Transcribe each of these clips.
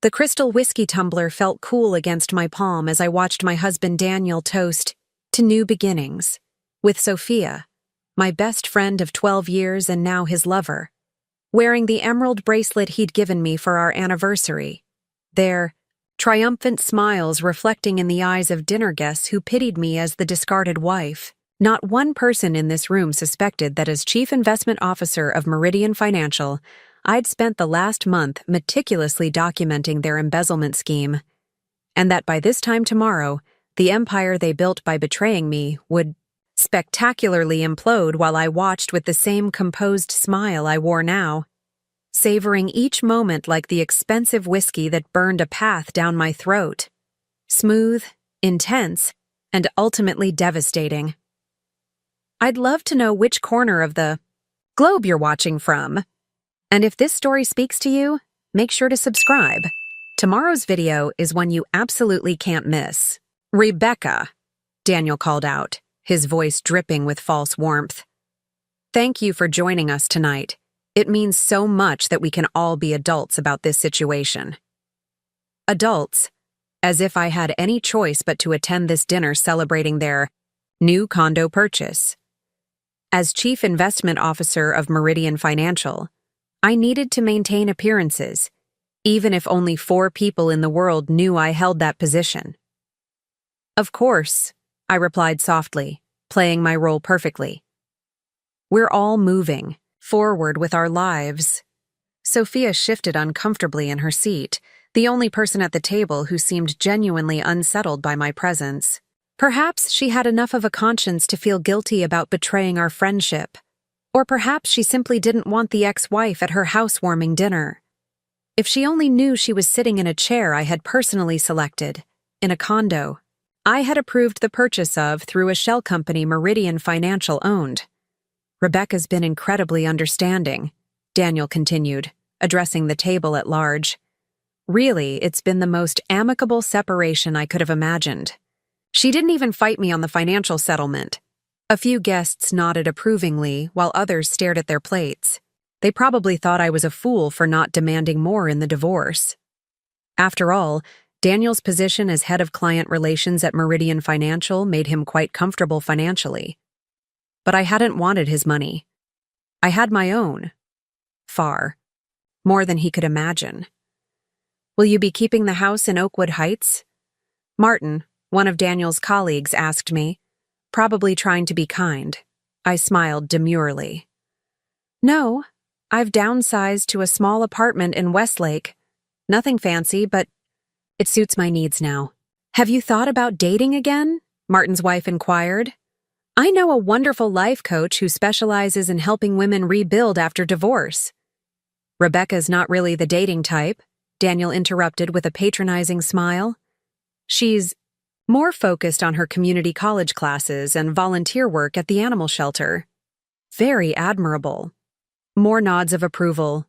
The crystal whiskey tumbler felt cool against my palm as I watched my husband Daniel toast to new beginnings with Sophia, my best friend of 12 years and now his lover, wearing the emerald bracelet he'd given me for our anniversary, their triumphant smiles reflecting in the eyes of dinner guests who pitied me as the discarded wife. Not one person in this room suspected that as Chief Investment Officer of Meridian Financial, I'd spent the last month meticulously documenting their embezzlement scheme, and that by this time tomorrow, the empire they built by betraying me would spectacularly implode while I watched with the same composed smile I wore now, savoring each moment like the expensive whiskey that burned a path down my throat. Smooth, intense, and ultimately devastating. I'd love to know which corner of the globe you're watching from. And if this story speaks to you, make sure to subscribe. Tomorrow's video is one you absolutely can't miss. Rebecca, Daniel called out, his voice dripping with false warmth. Thank you for joining us tonight. It means so much that we can all be adults about this situation. Adults, as if I had any choice but to attend this dinner celebrating their new condo purchase. As Chief Investment Officer of Meridian Financial, I needed to maintain appearances, even if only 4 people in the world knew I held that position. Of course, I replied softly, playing my role perfectly. We're all moving forward with our lives. Sophia shifted uncomfortably in her seat, the only person at the table who seemed genuinely unsettled by my presence. Perhaps she had enough of a conscience to feel guilty about betraying our friendship. Or perhaps she simply didn't want the ex-wife at her housewarming dinner. If she only knew she was sitting in a chair I had personally selected, in a condo I had approved the purchase of through a shell company Meridian Financial owned. Rebecca's been incredibly understanding, Daniel continued, addressing the table at large. Really, it's been the most amicable separation I could have imagined. She didn't even fight me on the financial settlement. A few guests nodded approvingly while others stared at their plates. They probably thought I was a fool for not demanding more in the divorce. After all, Daniel's position as head of client relations at Meridian Financial made him quite comfortable financially. But I hadn't wanted his money. I had my own. Far. More than he could imagine. Will you be keeping the house in Oakwood Heights? Martin, one of Daniel's colleagues, asked me, probably trying to be kind. I smiled demurely. No, I've downsized to a small apartment in Westlake. Nothing fancy, but it suits my needs now. Have you thought about dating again? Martin's wife inquired. I know a wonderful life coach who specializes in helping women rebuild after divorce. Rebecca's not really the dating type, Daniel interrupted with a patronizing smile. She's more focused on her community college classes and volunteer work at the animal shelter. Very admirable. More nods of approval.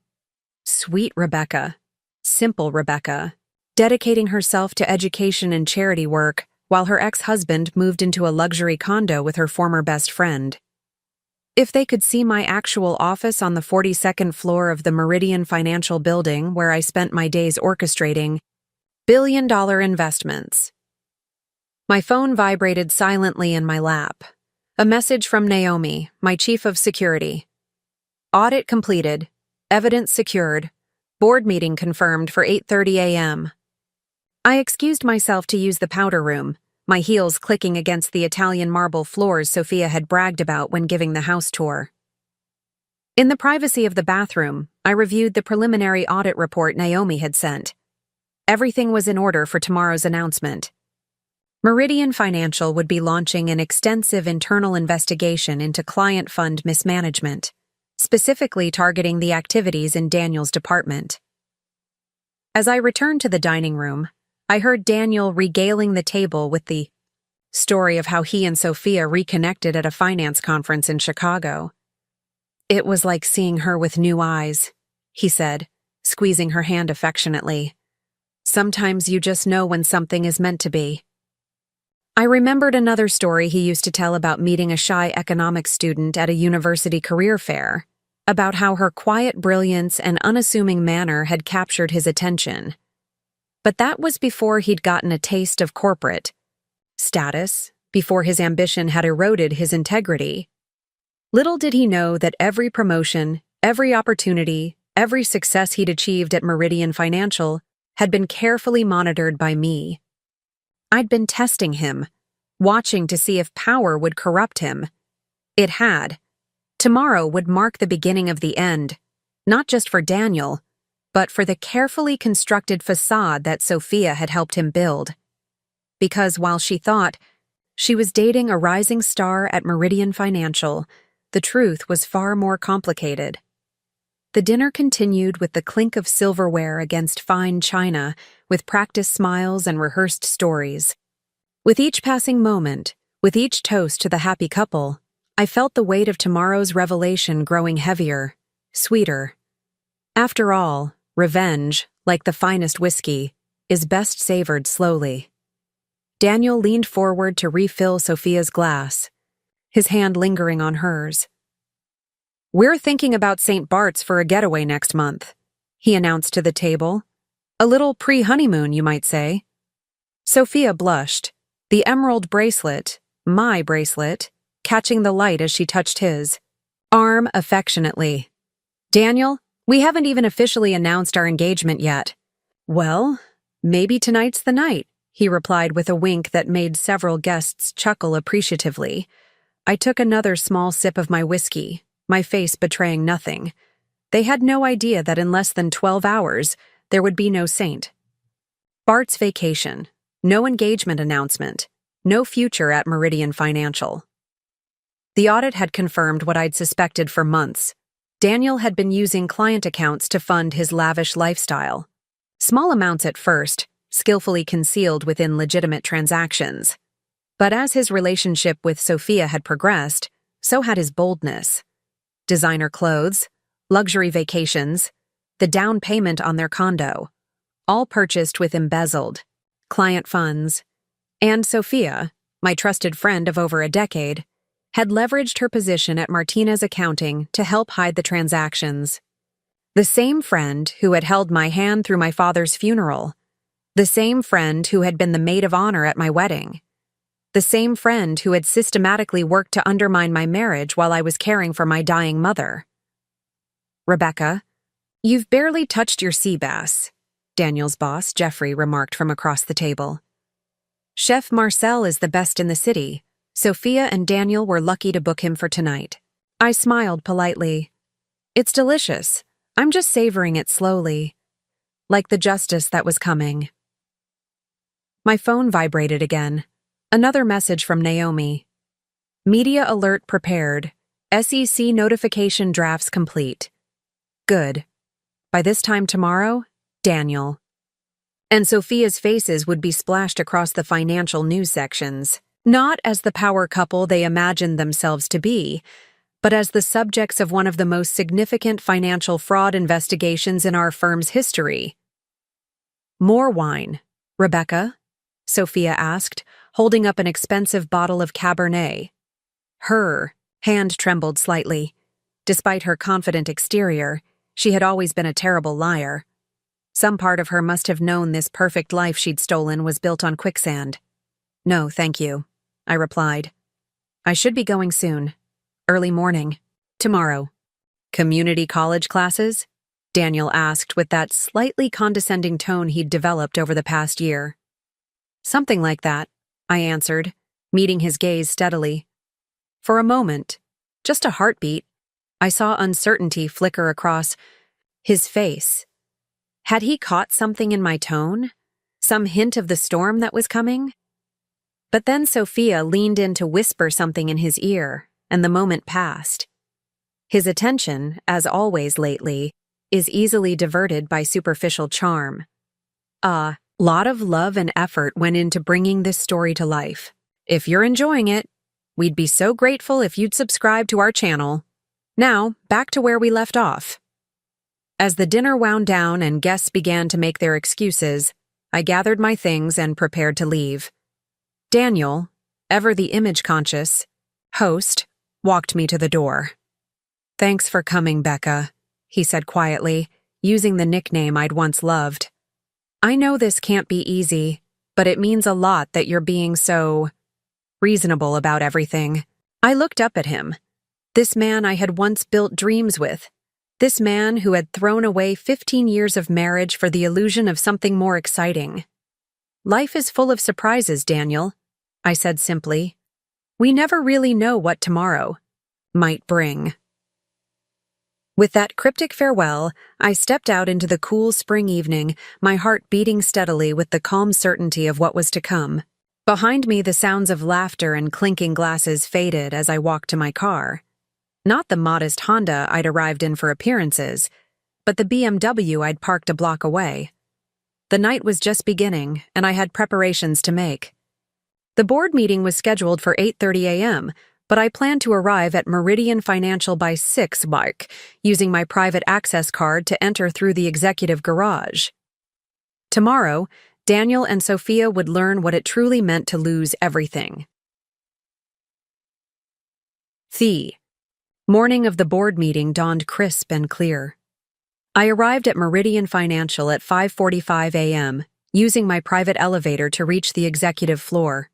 Sweet Rebecca. Simple Rebecca. Dedicating herself to education and charity work while her ex-husband moved into a luxury condo with her former best friend. If they could see my actual office on the 42nd floor of the Meridian Financial building where I spent my days orchestrating billion-dollar investments. My phone vibrated silently in my lap. A message from Naomi, my chief of security. Audit completed. Evidence secured. Board meeting confirmed for 8:30 a.m. I excused myself to use the powder room, my heels clicking against the Italian marble floors Sophia had bragged about when giving the house tour. In the privacy of the bathroom, I reviewed the preliminary audit report Naomi had sent. Everything was in order for tomorrow's announcement. Meridian Financial would be launching an extensive internal investigation into client fund mismanagement, specifically targeting the activities in Daniel's department. As I returned to the dining room, I heard Daniel regaling the table with the story of how he and Sophia reconnected at a finance conference in Chicago. It was like seeing her with new eyes, he said, squeezing her hand affectionately. Sometimes you just know when something is meant to be. I remembered another story he used to tell about meeting a shy economics student at a university career fair, about how her quiet brilliance and unassuming manner had captured his attention. But that was before he'd gotten a taste of corporate status, before his ambition had eroded his integrity. Little did he know that every promotion, every opportunity, every success he'd achieved at Meridian Financial had been carefully monitored by me. I'd been testing him, watching to see if power would corrupt him. It had. Tomorrow would mark the beginning of the end, not just for Daniel, but for the carefully constructed facade that Sophia had helped him build. Because while she thought she was dating a rising star at Meridian Financial, the truth was far more complicated. The dinner continued with the clink of silverware against fine china, with practiced smiles and rehearsed stories. With each passing moment, with each toast to the happy couple, I felt the weight of tomorrow's revelation growing heavier, sweeter. After all, revenge, like the finest whiskey, is best savored slowly. Daniel leaned forward to refill Sophia's glass, his hand lingering on hers. "We're thinking about St. Bart's for a getaway next month," he announced to the table. "A little pre-honeymoon, you might say." Sophia blushed, the emerald bracelet, my bracelet, catching the light as she touched his arm affectionately. "Daniel, we haven't even officially announced our engagement yet." "Well, maybe tonight's the night," he replied with a wink that made several guests chuckle appreciatively. I took another small sip of my whiskey, my face betraying nothing. They had no idea that in less than 12 hours, there would be no St. Bart's vacation, no engagement announcement, no future at Meridian Financial. The audit had confirmed what I'd suspected for months. Daniel had been using client accounts to fund his lavish lifestyle. Small amounts at first, skillfully concealed within legitimate transactions. But as his relationship with Sophia had progressed, so had his boldness. Designer clothes, luxury vacations, the down payment on their condo, all purchased with embezzled client funds. And Sophia, my trusted friend of over a decade, had leveraged her position at Martinez Accounting to help hide the transactions. The same friend who had held my hand through my father's funeral. The same friend who had been the maid of honor at my wedding. The same friend who had systematically worked to undermine my marriage while I was caring for my dying mother. "Rebecca, you've barely touched your sea bass," Daniel's boss, Jeffrey, remarked from across the table. "Chef Marcel is the best in the city. Sophia and Daniel were lucky to book him for tonight." I smiled politely. "It's delicious. I'm just savoring it slowly, like the justice that was coming." My phone vibrated again. Another message from Naomi. "Media alert prepared. SEC notification drafts complete." Good. By this time tomorrow, Daniel. And Sophia's faces would be splashed across the financial news sections, not as the power couple they imagined themselves to be, but as the subjects of one of the most significant financial fraud investigations in our firm's history. "More wine, Rebecca?" Sophia asked, holding up an expensive bottle of Cabernet. Her hand trembled slightly. Despite her confident exterior, she had always been a terrible liar. Some part of her must have known this perfect life she'd stolen was built on quicksand. "No, thank you," I replied. "I should be going soon. Early morning. Tomorrow." "Community college classes?" Daniel asked with that slightly condescending tone he'd developed over the past year. "Something like that," I answered, meeting his gaze steadily. For a moment, just a heartbeat, I saw uncertainty flicker across his face. Had he caught something in my tone? Some hint of the storm that was coming? But then Sophia leaned in to whisper something in his ear, and the moment passed. His attention, as always lately, is easily diverted by superficial charm. A lot of love and effort went into bringing this story to life. If you're enjoying it, we'd be so grateful if you'd subscribe to our channel. Now, back to where we left off. As the dinner wound down and guests began to make their excuses, I gathered my things and prepared to leave. Daniel, ever the image-conscious host, walked me to the door. "Thanks for coming, Becca," he said quietly, using the nickname I'd once loved. I know this can't be easy, but it means a lot that you're being so reasonable about everything. I looked up at him. This man I had once built dreams with. This man who had thrown away 15 years of marriage for the illusion of something more exciting. Life is full of surprises, Daniel, I said simply. We never really know what tomorrow might bring. With that cryptic farewell, I stepped out into the cool spring evening, my heart beating steadily with the calm certainty of what was to come. Behind me, the sounds of laughter and clinking glasses faded as I walked to my car. Not the modest Honda I'd arrived in for appearances, but the BMW I'd parked a block away. The night was just beginning, and I had preparations to make. The board meeting was scheduled for 8:30 a.m., but I planned to arrive at Meridian Financial by 6 mark, using my private access card to enter through the executive garage. Tomorrow, Daniel and Sophia would learn what it truly meant to lose everything. The morning of the board meeting dawned crisp and clear. I arrived at Meridian Financial at 5:45 a.m., using my private elevator to reach the executive floor.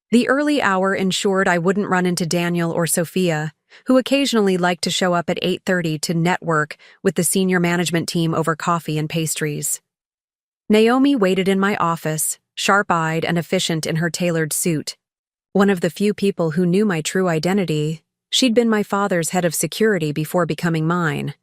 The early hour ensured I wouldn't run into Daniel or Sophia, who occasionally liked to show up at 8:30 to network with the senior management team over coffee and pastries. Naomi waited in my office, sharp-eyed and efficient in her tailored suit. One of the few people who knew my true identity, she'd been my father's head of security before becoming mine,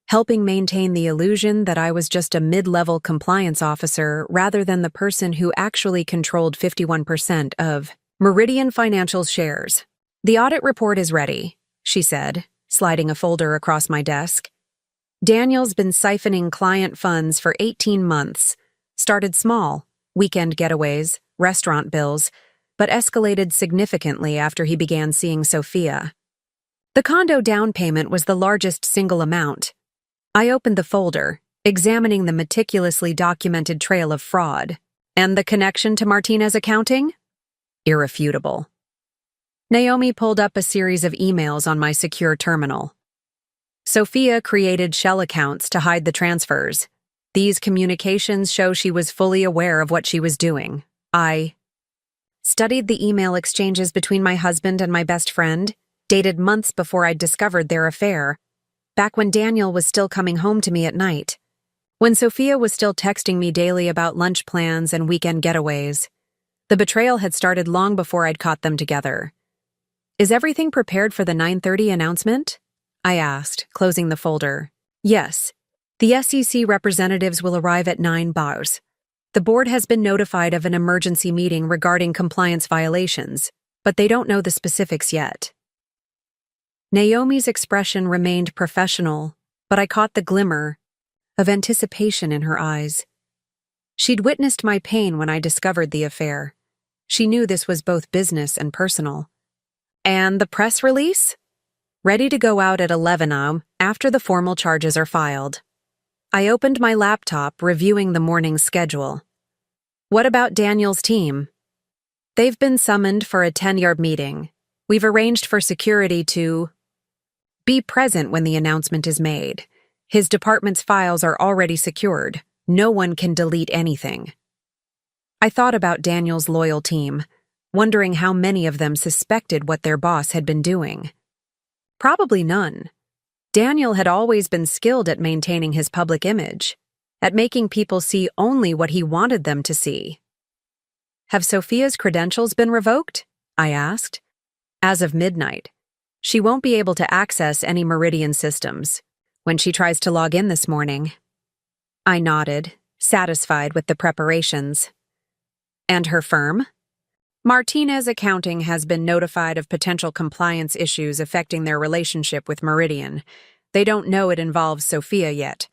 helping maintain the illusion that I was just a mid-level compliance officer rather than the person who actually controlled 51% of Meridian Financial's shares. The audit report is ready, she said, sliding a folder across my desk. Daniel's been siphoning client funds for 18 months. Started small, weekend getaways, restaurant bills, but escalated significantly after he began seeing Sophia. The condo down payment was the largest single amount. I opened the folder, examining the meticulously documented trail of fraud. And the connection to Martinez accounting? Irrefutable. Naomi pulled up a series of emails on my secure terminal. Sophia created shell accounts to hide the transfers. These communications show she was fully aware of what she was doing. I studied the email exchanges between my husband and my best friend, dated months before I'd discovered their affair, back when Daniel was still coming home to me at night, when Sophia was still texting me daily about lunch plans and weekend getaways. The betrayal had started long before I'd caught them together. Is everything prepared for the 9:30 announcement? I asked, closing the folder. Yes. The SEC representatives will arrive at 9 bars. The board has been notified of an emergency meeting regarding compliance violations, but they don't know the specifics yet. Naomi's expression remained professional, but I caught the glimmer of anticipation in her eyes. She'd witnessed my pain when I discovered the affair. She knew this was both business and personal. And the press release? Ready to go out at 11 a.m. after the formal charges are filed. I opened my laptop, reviewing the morning's schedule. What about Daniel's team? They've been summoned for a 10-yard meeting. We've arranged for security to be present when the announcement is made. His department's files are already secured. No one can delete anything. I thought about Daniel's loyal team, wondering how many of them suspected what their boss had been doing. Probably none. Daniel had always been skilled at maintaining his public image, at making people see only what he wanted them to see. Have Sophia's credentials been revoked? I asked. As of midnight. She won't be able to access any Meridian systems when she tries to log in this morning. I nodded, satisfied with the preparations. And her firm? Martinez Accounting has been notified of potential compliance issues affecting their relationship with Meridian. They don't know it involves Sophia yet.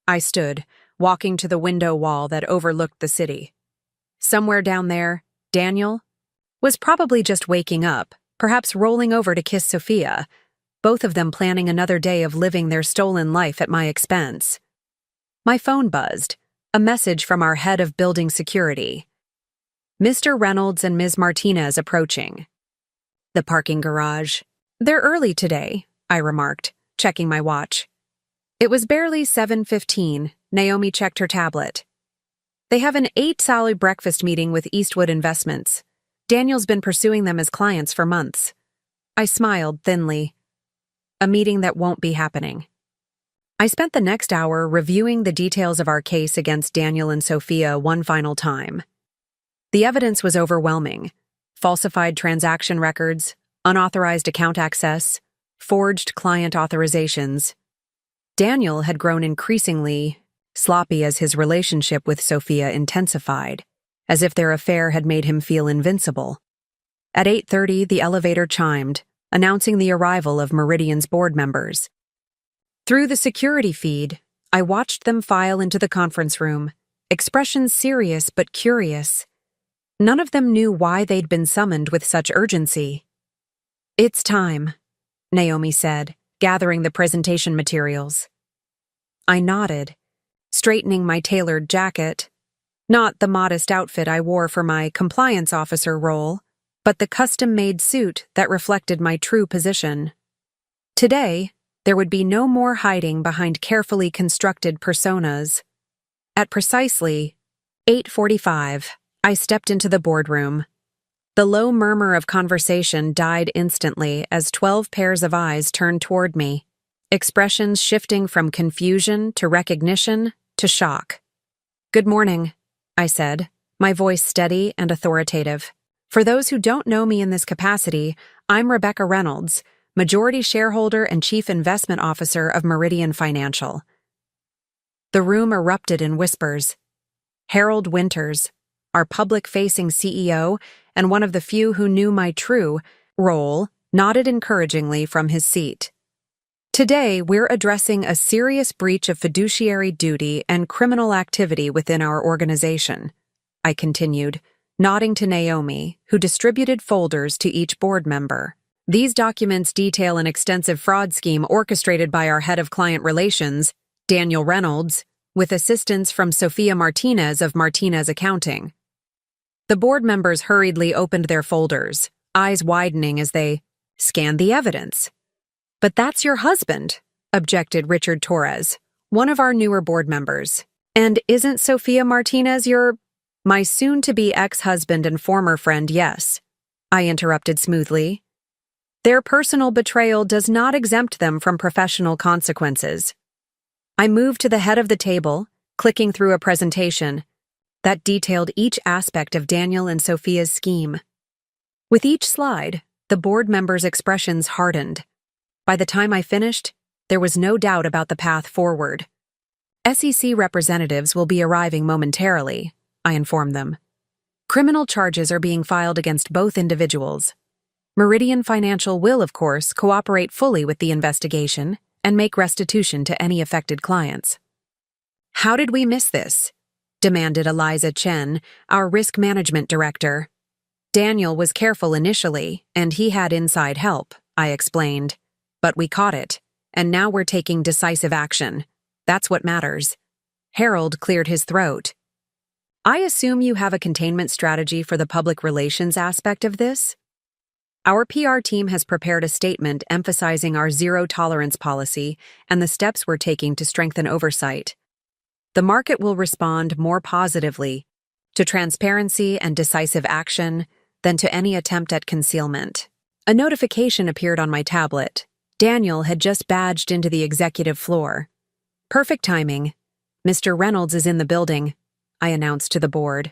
I stood, walking to the window wall that overlooked the city. Somewhere down there, Daniel was probably just waking up, perhaps rolling over to kiss Sophia, both of them planning another day of living their stolen life at my expense. My phone buzzed, a message from our head of building security. Mr. Reynolds and Ms. Martinez approaching. The parking garage. They're early today, I remarked, checking my watch. It was barely 7:15. Naomi checked her tablet. They have an 8-salary breakfast meeting with Eastwood Investments. Daniel's been pursuing them as clients for months. I smiled thinly. A meeting that won't be happening. I spent the next hour reviewing the details of our case against Daniel and Sophia one final time. The evidence was overwhelming. Falsified transaction records, unauthorized account access, forged client authorizations. Daniel had grown increasingly sloppy as his relationship with Sophia intensified, as if their affair had made him feel invincible. At 8:30, the elevator chimed, announcing the arrival of Meridian's board members. Through the security feed, I watched them file into the conference room, expressions serious but curious. None of them knew why they'd been summoned with such urgency. "It's time," Naomi said, gathering the presentation materials. I nodded, straightening my tailored jacket. Not the modest outfit I wore for my compliance officer role, but the custom-made suit that reflected my true position. Today, there would be no more hiding behind carefully constructed personas. At precisely 8:45, I stepped into the boardroom. The low murmur of conversation died instantly as 12 pairs of eyes turned toward me, expressions shifting from confusion to recognition to shock. "Good morning," I said, my voice steady and authoritative. For those who don't know me in this capacity, I'm Rebecca Reynolds, majority shareholder and chief investment officer of Meridian Financial. The room erupted in whispers. Harold Winters, our public-facing CEO and one of the few who knew my true role, nodded encouragingly from his seat. "Today, we're addressing a serious breach of fiduciary duty and criminal activity within our organization," I continued, nodding to Naomi, who distributed folders to each board member. "These documents detail an extensive fraud scheme orchestrated by our head of client relations, Daniel Reynolds, with assistance from Sophia Martinez of Martinez Accounting." The board members hurriedly opened their folders, eyes widening as they scanned the evidence. "But that's your husband," objected Richard Torres, one of our newer board members. "And isn't Sophia Martinez your—" "My soon-to-be ex-husband and former friend, yes," I interrupted smoothly. "Their personal betrayal does not exempt them from professional consequences." I moved to the head of the table, clicking through a presentation that detailed each aspect of Daniel and Sophia's scheme. With each slide, the board members' expressions hardened. By the time I finished, there was no doubt about the path forward. "SEC representatives will be arriving momentarily," I informed them. "Criminal charges are being filed against both individuals. Meridian Financial will, of course, cooperate fully with the investigation and make restitution to any affected clients." "How did we miss this?" demanded Eliza Chen, our risk management director. "Daniel was careful initially, and he had inside help," I explained. "But we caught it, and now we're taking decisive action. That's what matters." Harold cleared his throat. "I assume you have a containment strategy for the public relations aspect of this?" "Our PR team has prepared a statement emphasizing our zero-tolerance policy and the steps we're taking to strengthen oversight. The market will respond more positively to transparency and decisive action than to any attempt at concealment." A notification appeared on my tablet. Daniel had just badged into the executive floor. "Perfect timing. Mr. Reynolds is in the building," I announced to the board.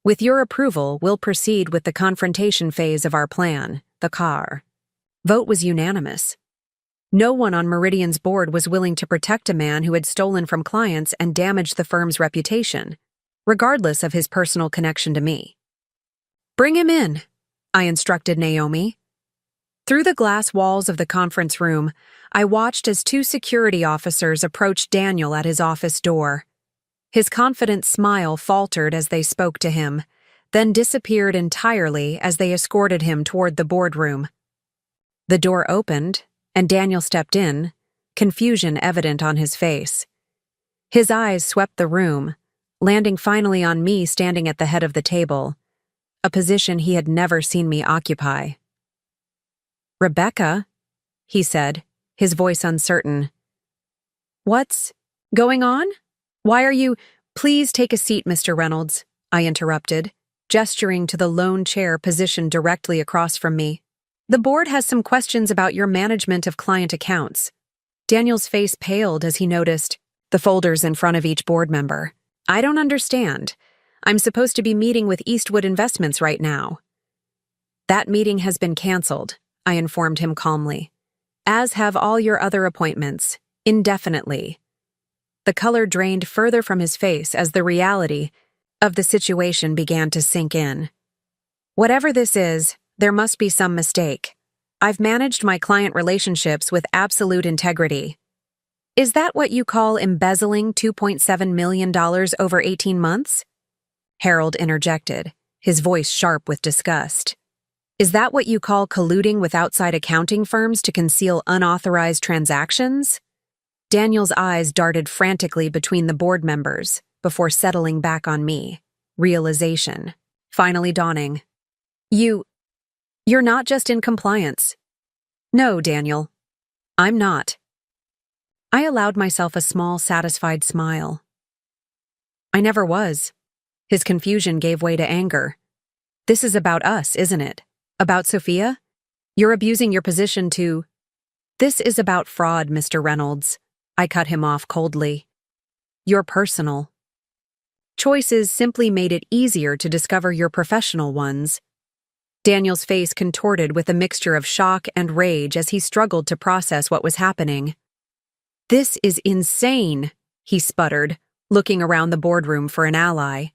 "With your approval, we'll proceed with the confrontation phase of our plan, the CAR." Vote was unanimous. No one on Meridian's board was willing to protect a man who had stolen from clients and damaged the firm's reputation, regardless of his personal connection to me. "Bring him in," I instructed Naomi. Through the glass walls of the conference room, I watched as 2 security officers approached Daniel at his office door. His confident smile faltered as they spoke to him, then disappeared entirely as they escorted him toward the boardroom. The door opened, and Daniel stepped in, confusion evident on his face. His eyes swept the room, landing finally on me standing at the head of the table, a position he had never seen me occupy. "Rebecca," he said, his voice uncertain. "What's going on? Why are you—" Please take a seat, Mr. Reynolds, I interrupted, gesturing to the lone chair positioned directly across from me. The board has some questions about your management of client accounts. Daniel's face paled as he noticed the folders in front of each board member. I don't understand. I'm supposed to be meeting with Eastwood Investments right now. That meeting has been canceled, I informed him calmly, as have all your other appointments, indefinitely. The color drained further from his face as the reality of the situation began to sink in. Whatever this is, there must be some mistake. I've managed my client relationships with absolute integrity. Is that what you call embezzling $2.7 million over 18 months? Harold interjected, his voice sharp with disgust. Is that what you call colluding with outside accounting firms to conceal unauthorized transactions? Daniel's eyes darted frantically between the board members before settling back on me, realization finally dawning. You're not just in compliance. No, Daniel, I'm not. I allowed myself a small, satisfied smile. I never was. His confusion gave way to anger. This is about us, isn't it? About Sophia? You're abusing your position to… This is about fraud, Mr. Reynolds. I cut him off coldly. Your personal choices simply made it easier to discover your professional ones. Daniel's face contorted with a mixture of shock and rage as he struggled to process what was happening. This is insane, he sputtered, looking around the boardroom for an ally.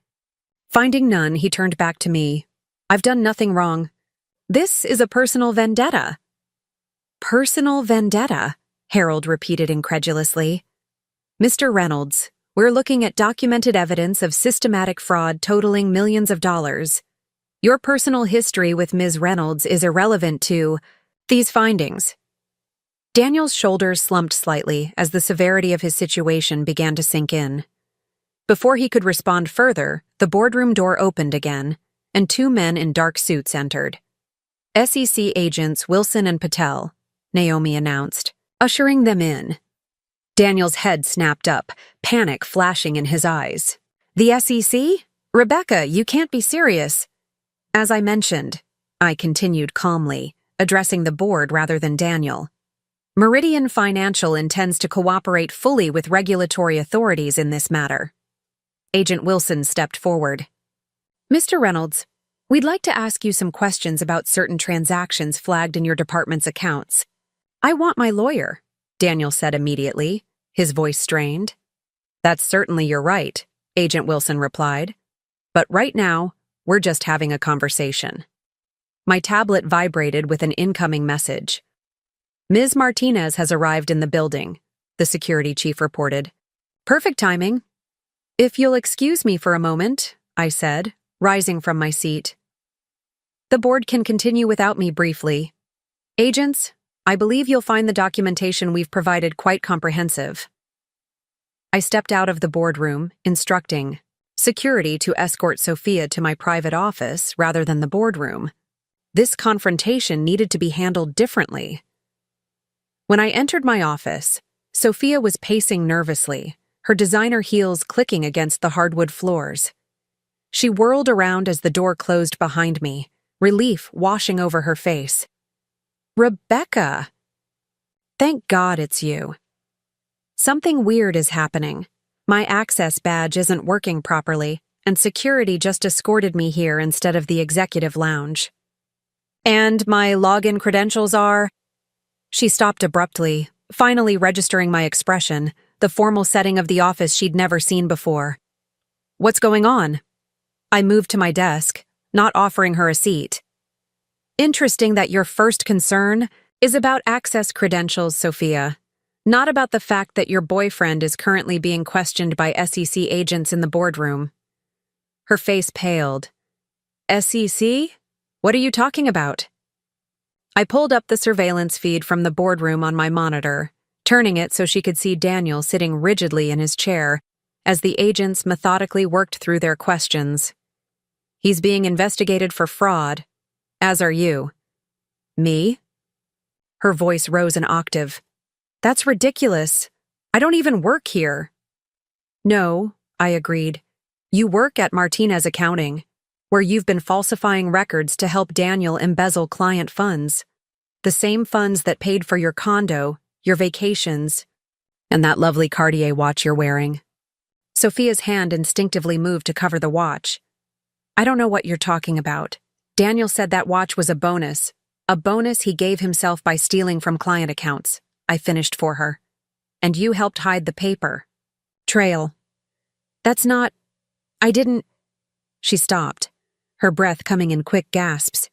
Finding none, he turned back to me. I've done nothing wrong. This is a personal vendetta. Personal vendetta, Harold repeated incredulously. Mr. Reynolds, we're looking at documented evidence of systematic fraud totaling millions of dollars. Your personal history with Ms. Reynolds is irrelevant to these findings. Daniel's shoulders slumped slightly as the severity of his situation began to sink in. Before he could respond further, the boardroom door opened again, and two men in dark suits entered. SEC agents Wilson and Patel, Naomi announced, ushering them in. Daniel's head snapped up, panic flashing in his eyes. The SEC? Rebecca, you can't be serious. As I mentioned, I continued calmly, addressing the board rather than Daniel. Meridian Financial intends to cooperate fully with regulatory authorities in this matter. Agent Wilson stepped forward. Mr. Reynolds, we'd like to ask you some questions about certain transactions flagged in your department's accounts. I want my lawyer, Daniel said immediately, his voice strained. That's certainly your right, Agent Wilson replied. But right now, we're just having a conversation. My tablet vibrated with an incoming message. Ms. Martinez has arrived in the building, the security chief reported. Perfect timing. If you'll excuse me for a moment, I said, rising from my seat. The board can continue without me briefly. Agents, I believe you'll find the documentation we've provided quite comprehensive. I stepped out of the boardroom, instructing security to escort Sophia to my private office rather than the boardroom. This confrontation needed to be handled differently. When I entered my office, Sophia was pacing nervously, her designer heels clicking against the hardwood floors. She whirled around as the door closed behind me, relief washing over her face. Rebecca! Thank God it's you. Something weird is happening. My access badge isn't working properly, and security just escorted me here instead of the executive lounge. And my login credentials are… She stopped abruptly, finally registering my expression, the formal setting of the office she'd never seen before. What's going on? I moved to my desk, not offering her a seat. Interesting that your first concern is about access credentials, Sophia. Not about the fact that your boyfriend is currently being questioned by SEC agents in the boardroom. Her face paled. SEC? What are you talking about? I pulled up the surveillance feed from the boardroom on my monitor, turning it so she could see Daniel sitting rigidly in his chair as the agents methodically worked through their questions. He's being investigated for fraud, as are you. Me? Her voice rose an octave. That's ridiculous. I don't even work here. No, I agreed. You work at Martinez Accounting, where you've been falsifying records to help Daniel embezzle client funds. The same funds that paid for your condo, your vacations, and that lovely Cartier watch you're wearing. Sophia's hand instinctively moved to cover the watch. I don't know what you're talking about. Daniel said that watch was a bonus he gave himself by stealing from client accounts. I finished for her. And you helped hide the paper. Trail. That's not... I didn't... She stopped, her breath coming in quick gasps.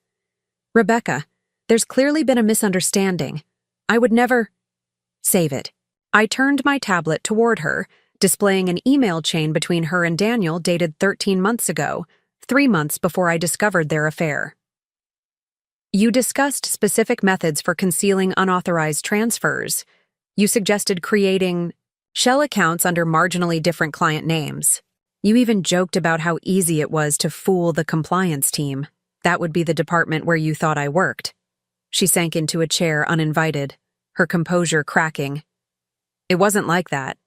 Rebecca, there's clearly been a misunderstanding. I would never... Save it. I turned my tablet toward her, displaying an email chain between her and Daniel dated 13 months ago, 3 months before I discovered their affair. You discussed specific methods for concealing unauthorized transfers. You suggested creating shell accounts under marginally different client names. You even joked about how easy it was to fool the compliance team. That would be the department where you thought I worked. She sank into a chair uninvited, her composure cracking. It wasn't like that.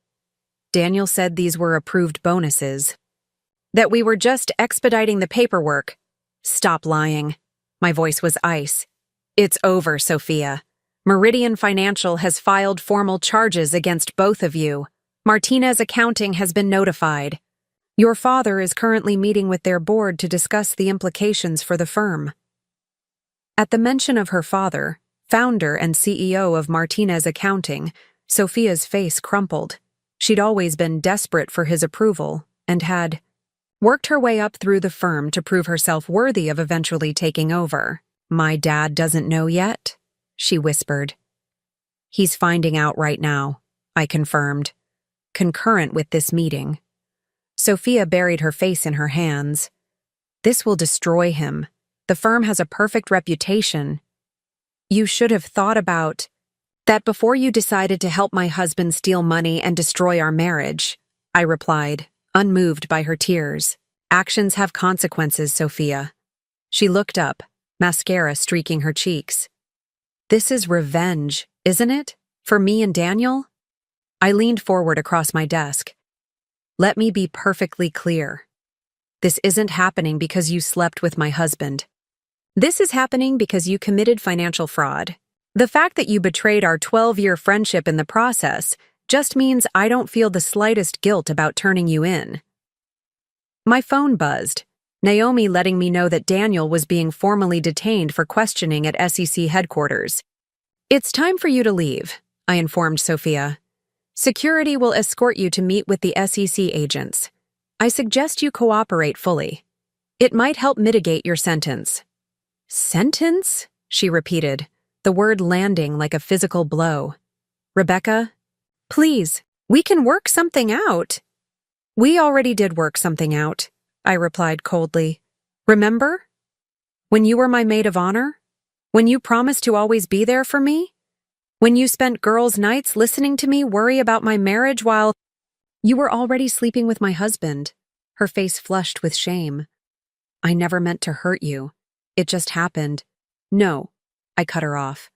Daniel said these were approved bonuses. That we were just expediting the paperwork. Stop lying. My voice was ice. It's over, Sophia. Meridian Financial has filed formal charges against both of you. Martinez Accounting has been notified. Your father is currently meeting with their board to discuss the implications for the firm. At the mention of her father, founder and CEO of Martinez Accounting, Sophia's face crumpled. She'd always been desperate for his approval and had worked her way up through the firm to prove herself worthy of eventually taking over. My dad doesn't know yet, she whispered. He's finding out right now, I confirmed, concurrent with this meeting. Sophia buried her face in her hands. This will destroy him. The firm has a perfect reputation. You should have thought about that before you decided to help my husband steal money and destroy our marriage, I replied, unmoved by her tears. Actions have consequences, Sophia. She looked up, mascara streaking her cheeks. This is revenge, isn't it? For me and Daniel? I leaned forward across my desk. Let me be perfectly clear. This isn't happening because you slept with my husband. This is happening because you committed financial fraud. The fact that you betrayed our 12-year friendship in the process just means I don't feel the slightest guilt about turning you in. My phone buzzed, Naomi letting me know that Daniel was being formally detained for questioning at SEC headquarters. It's time for you to leave, I informed Sophia. Security will escort you to meet with the SEC agents. I suggest you cooperate fully. It might help mitigate your sentence. Sentence? She repeated, the word landing like a physical blow. Rebecca, please, we can work something out. We already did work something out, I replied coldly. Remember? When you were my maid of honor? When you promised to always be there for me? When you spent girls' nights listening to me worry about my marriage while you were already sleeping with my husband? Her face flushed with shame. I never meant to hurt you. It just happened. No, I cut her off.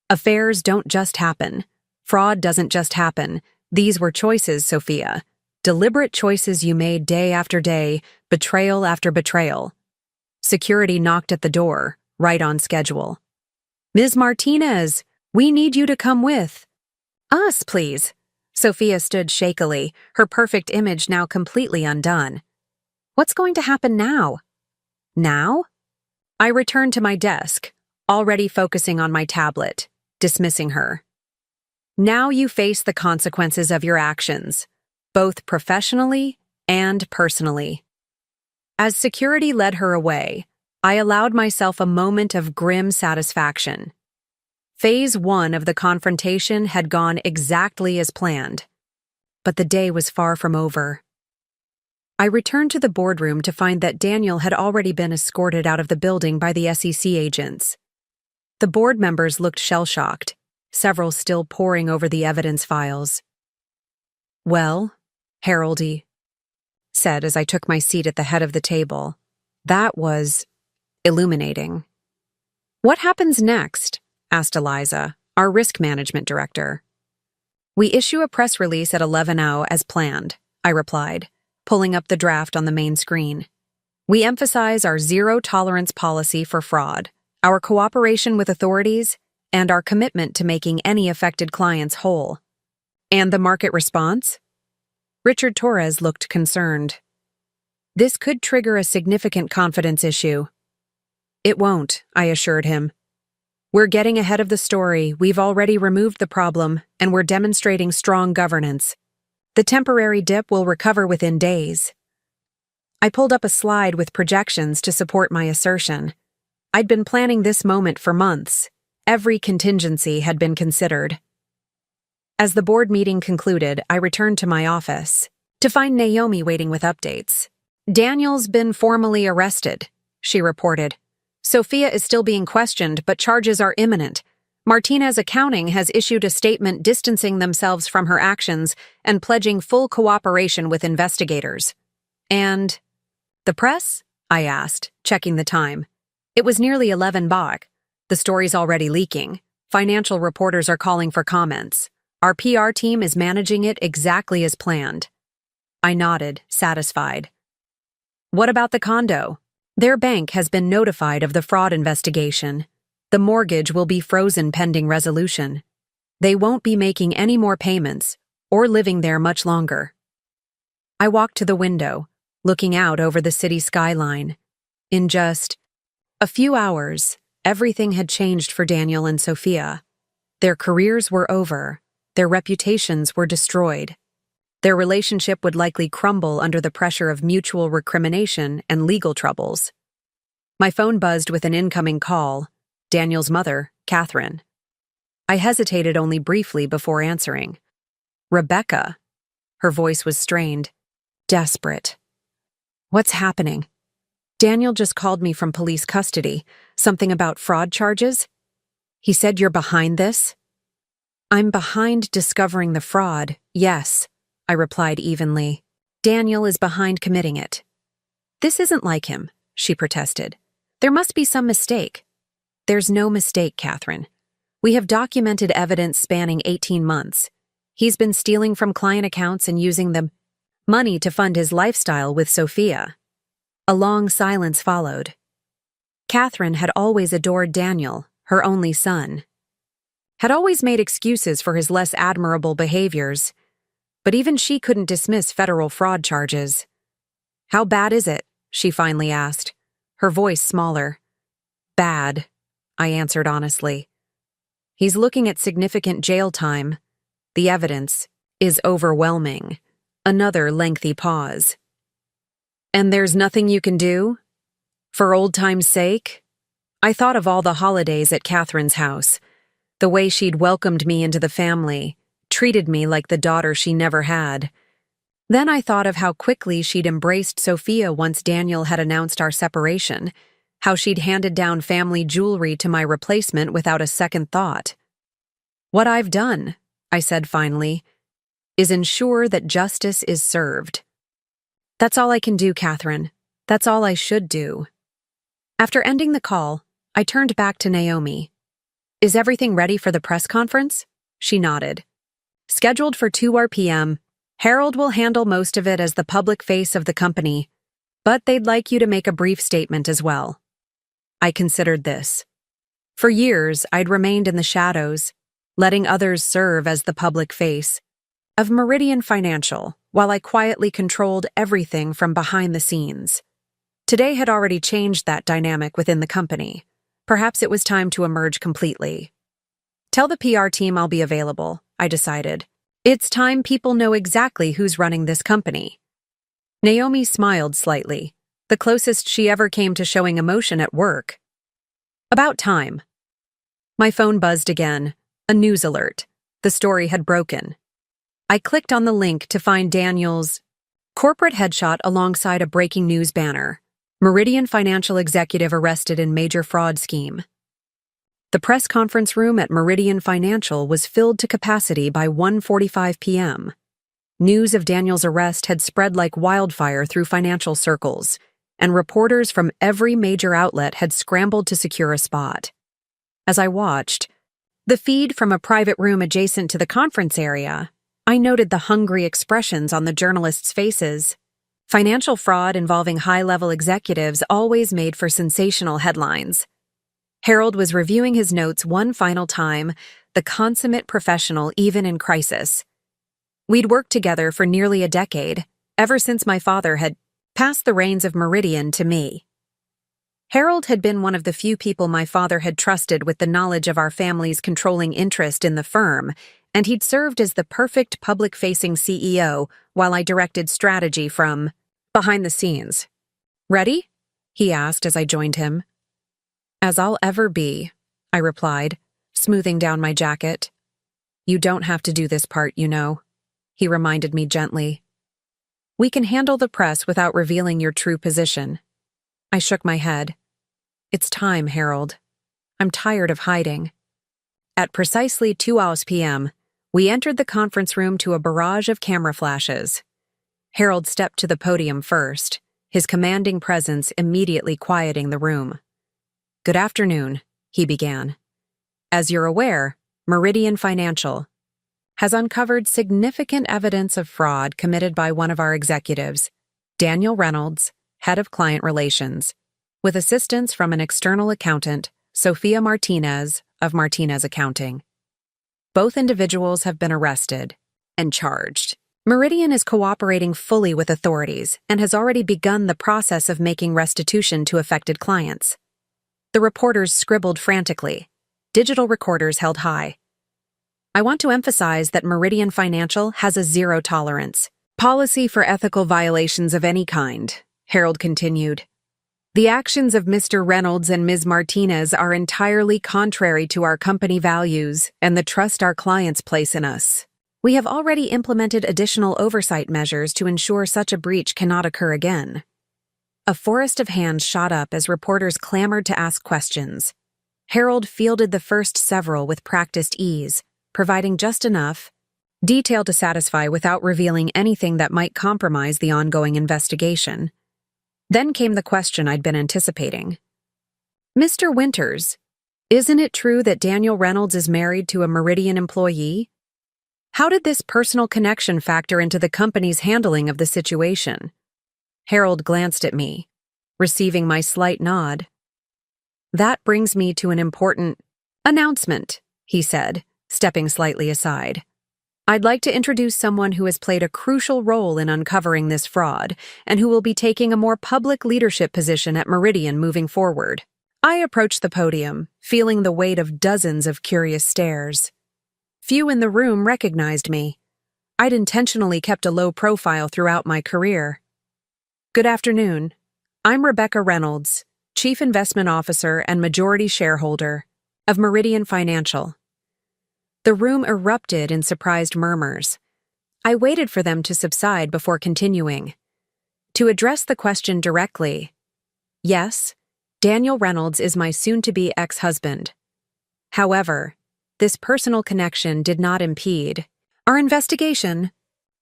Affairs don't just happen. Fraud doesn't just happen. These were choices, Sophia. Deliberate choices you made day after day, betrayal after betrayal. Security knocked at the door, right on schedule. Ms. Martinez, we need you to come with. Us, please. Sophia stood shakily, her perfect image now completely undone. What's going to happen now? Now? I returned to my desk, already focusing on my tablet, dismissing her. Now you face the consequences of your actions, both professionally and personally. As security led her away, I allowed myself a moment of grim satisfaction. Phase 1 of the confrontation had gone exactly as planned, but the day was far from over. I returned to the boardroom to find that Daniel had already been escorted out of the building by the SEC agents. The board members looked shell-shocked, several still poring over the evidence files. Well, Haroldy said as I took my seat at the head of the table. That was illuminating. What happens next? Asked Eliza, our risk management director. We issue a press release at 11:00 as planned, I replied. pulling up the draft on the main screen. We emphasize our zero-tolerance policy for fraud, our cooperation with authorities, and our commitment to making any affected clients whole. And the market response? Richard Torres looked concerned. This could trigger a significant confidence issue. It won't, I assured him. We're getting ahead of the story, we've already removed the problem, and we're demonstrating strong governance. The temporary dip will recover within days. I pulled up a slide with projections to support my assertion. I'd been planning this moment for months. Every contingency had been considered. As the board meeting concluded, I returned to my office to find Naomi waiting with updates. Daniel's been formally arrested, she reported. Sophia is still being questioned, but charges are imminent. Martinez Accounting has issued a statement distancing themselves from her actions and pledging full cooperation with investigators. And the press? I asked, checking the time. It was nearly 11 BAC. The story's already leaking. Financial reporters are calling for comments. Our PR team is managing it exactly as planned. I nodded, satisfied. What about the condo? Their bank has been notified of the fraud investigation. The mortgage will be frozen pending resolution. They won't be making any more payments or living there much longer. I walked to the window, looking out over the city skyline. In just a few hours, everything had changed for Daniel and Sophia. Their careers were over. Their reputations were destroyed. Their relationship would likely crumble under the pressure of mutual recrimination and legal troubles. My phone buzzed with an incoming call. Daniel's mother, Catherine. I hesitated only briefly before answering. Rebecca. Her voice was strained, desperate. What's happening? Daniel just called me from police custody. Something about fraud charges? He said you're behind this? I'm behind discovering the fraud, yes, I replied evenly. Daniel is behind committing it. This isn't like him, she protested. There must be some mistake. There's no mistake, Catherine. We have documented evidence spanning 18 months. He's been stealing from client accounts and using the money to fund his lifestyle with Sophia. A long silence followed. Catherine had always adored Daniel, her only son. Had always made excuses for his less admirable behaviors, but even she couldn't dismiss federal fraud charges. How bad is it? She finally asked, her voice smaller. Bad, I answered honestly. He's looking at significant jail time. The evidence is overwhelming. Another lengthy pause. And there's nothing you can do? For old time's sake? I thought of all the holidays at Catherine's house, the way she'd welcomed me into the family, treated me like the daughter she never had. Then I thought of how quickly she'd embraced Sophia once Daniel had announced our separation, how she'd handed down family jewelry to my replacement without a second thought. What I've done, I said finally, is ensure that justice is served. That's all I can do, Catherine. That's all I should do. After ending the call, I turned back to Naomi. Is everything ready for the press conference? She nodded. Scheduled for 2 p.m., Harold will handle most of it as the public face of the company, but they'd like you to make a brief statement as well. I considered this. For years, I'd remained in the shadows, letting others serve as the public face of Meridian Financial, while I quietly controlled everything from behind the scenes. Today had already changed that dynamic within the company. Perhaps it was time to emerge completely. Tell the PR team I'll be available, I decided. It's time people know exactly who's running this company. Naomi smiled slightly, the closest she ever came to showing emotion at work. About time. My phone buzzed again, a news alert. The story had broken. I clicked on the link to find Daniel's corporate headshot alongside a breaking news banner. Meridian Financial executive arrested in major fraud scheme. The press conference room at Meridian Financial was filled to capacity by 1:45 p.m. News of Daniel's arrest had spread like wildfire through financial circles, and reporters from every major outlet had scrambled to secure a spot. As I watched, the feed from a private room adjacent to the conference area, I noted the hungry expressions on the journalists' faces. Financial fraud involving high-level executives always made for sensational headlines. Harold was reviewing his notes one final time, the consummate professional even in crisis. We'd worked together for nearly a decade, ever since my father had passed the reins of Meridian to me. Harold had been one of the few people my father had trusted with the knowledge of our family's controlling interest in the firm, and he'd served as the perfect public-facing CEO while I directed strategy from behind the scenes. "Ready?" he asked as I joined him. "As I'll ever be," I replied, smoothing down my jacket. "You don't have to do this part, you know," he reminded me gently. "We can handle the press without revealing your true position." I shook my head. "It's time, Harold. I'm tired of hiding." At precisely 2 p.m., we entered the conference room to a barrage of camera flashes. Harold stepped to the podium first, his commanding presence immediately quieting the room. "Good afternoon," he began. "As you're aware, Meridian Financial has uncovered significant evidence of fraud committed by one of our executives, Daniel Reynolds, head of client relations, with assistance from an external accountant, Sophia Martinez of Martinez Accounting. Both individuals have been arrested and charged. Meridian is cooperating fully with authorities and has already begun the process of making restitution to affected clients." The reporters scribbled frantically, digital recorders held high. "I want to emphasize that Meridian Financial has a zero-tolerance policy for ethical violations of any kind," Harold continued. "The actions of Mr. Reynolds and Ms. Martinez are entirely contrary to our company values and the trust our clients place in us. We have already implemented additional oversight measures to ensure such a breach cannot occur again." A forest of hands shot up as reporters clamored to ask questions. Harold fielded the first several with practiced ease, providing just enough detail to satisfy without revealing anything that might compromise the ongoing investigation. Then came the question I'd been anticipating. "Mr. Winters, isn't it true that Daniel Reynolds is married to a Meridian employee? How did this personal connection factor into the company's handling of the situation?" Harold glanced at me, receiving my slight nod. "That brings me to an important announcement," he said, stepping slightly aside. "I'd like to introduce someone who has played a crucial role in uncovering this fraud and who will be taking a more public leadership position at Meridian moving forward." I approached the podium, feeling the weight of dozens of curious stares. Few in the room recognized me. I'd intentionally kept a low profile throughout my career. "Good afternoon. I'm Rebecca Reynolds, Chief Investment Officer and majority shareholder of Meridian Financial." The room erupted in surprised murmurs. I waited for them to subside before continuing. To address the question directly, yes, Daniel Reynolds is my soon-to-be ex-husband. However, this personal connection did not impede our investigation.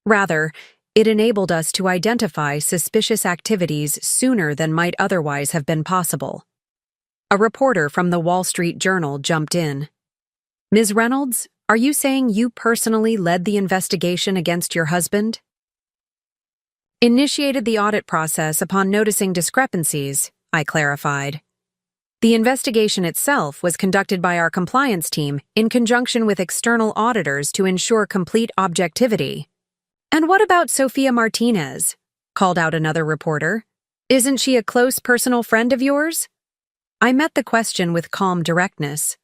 Rather, it enabled us to identify suspicious activities sooner than might otherwise have been possible. A reporter from the Wall Street Journal jumped in. "Ms. Reynolds, are you saying you personally led the investigation against your husband?" "Initiated the audit process upon noticing discrepancies," I clarified. "The investigation itself was conducted by our compliance team in conjunction with external auditors to ensure complete objectivity." "And what about Sophia Martinez?" called out another reporter. "Isn't she a close personal friend of yours?" I met the question with calm directness.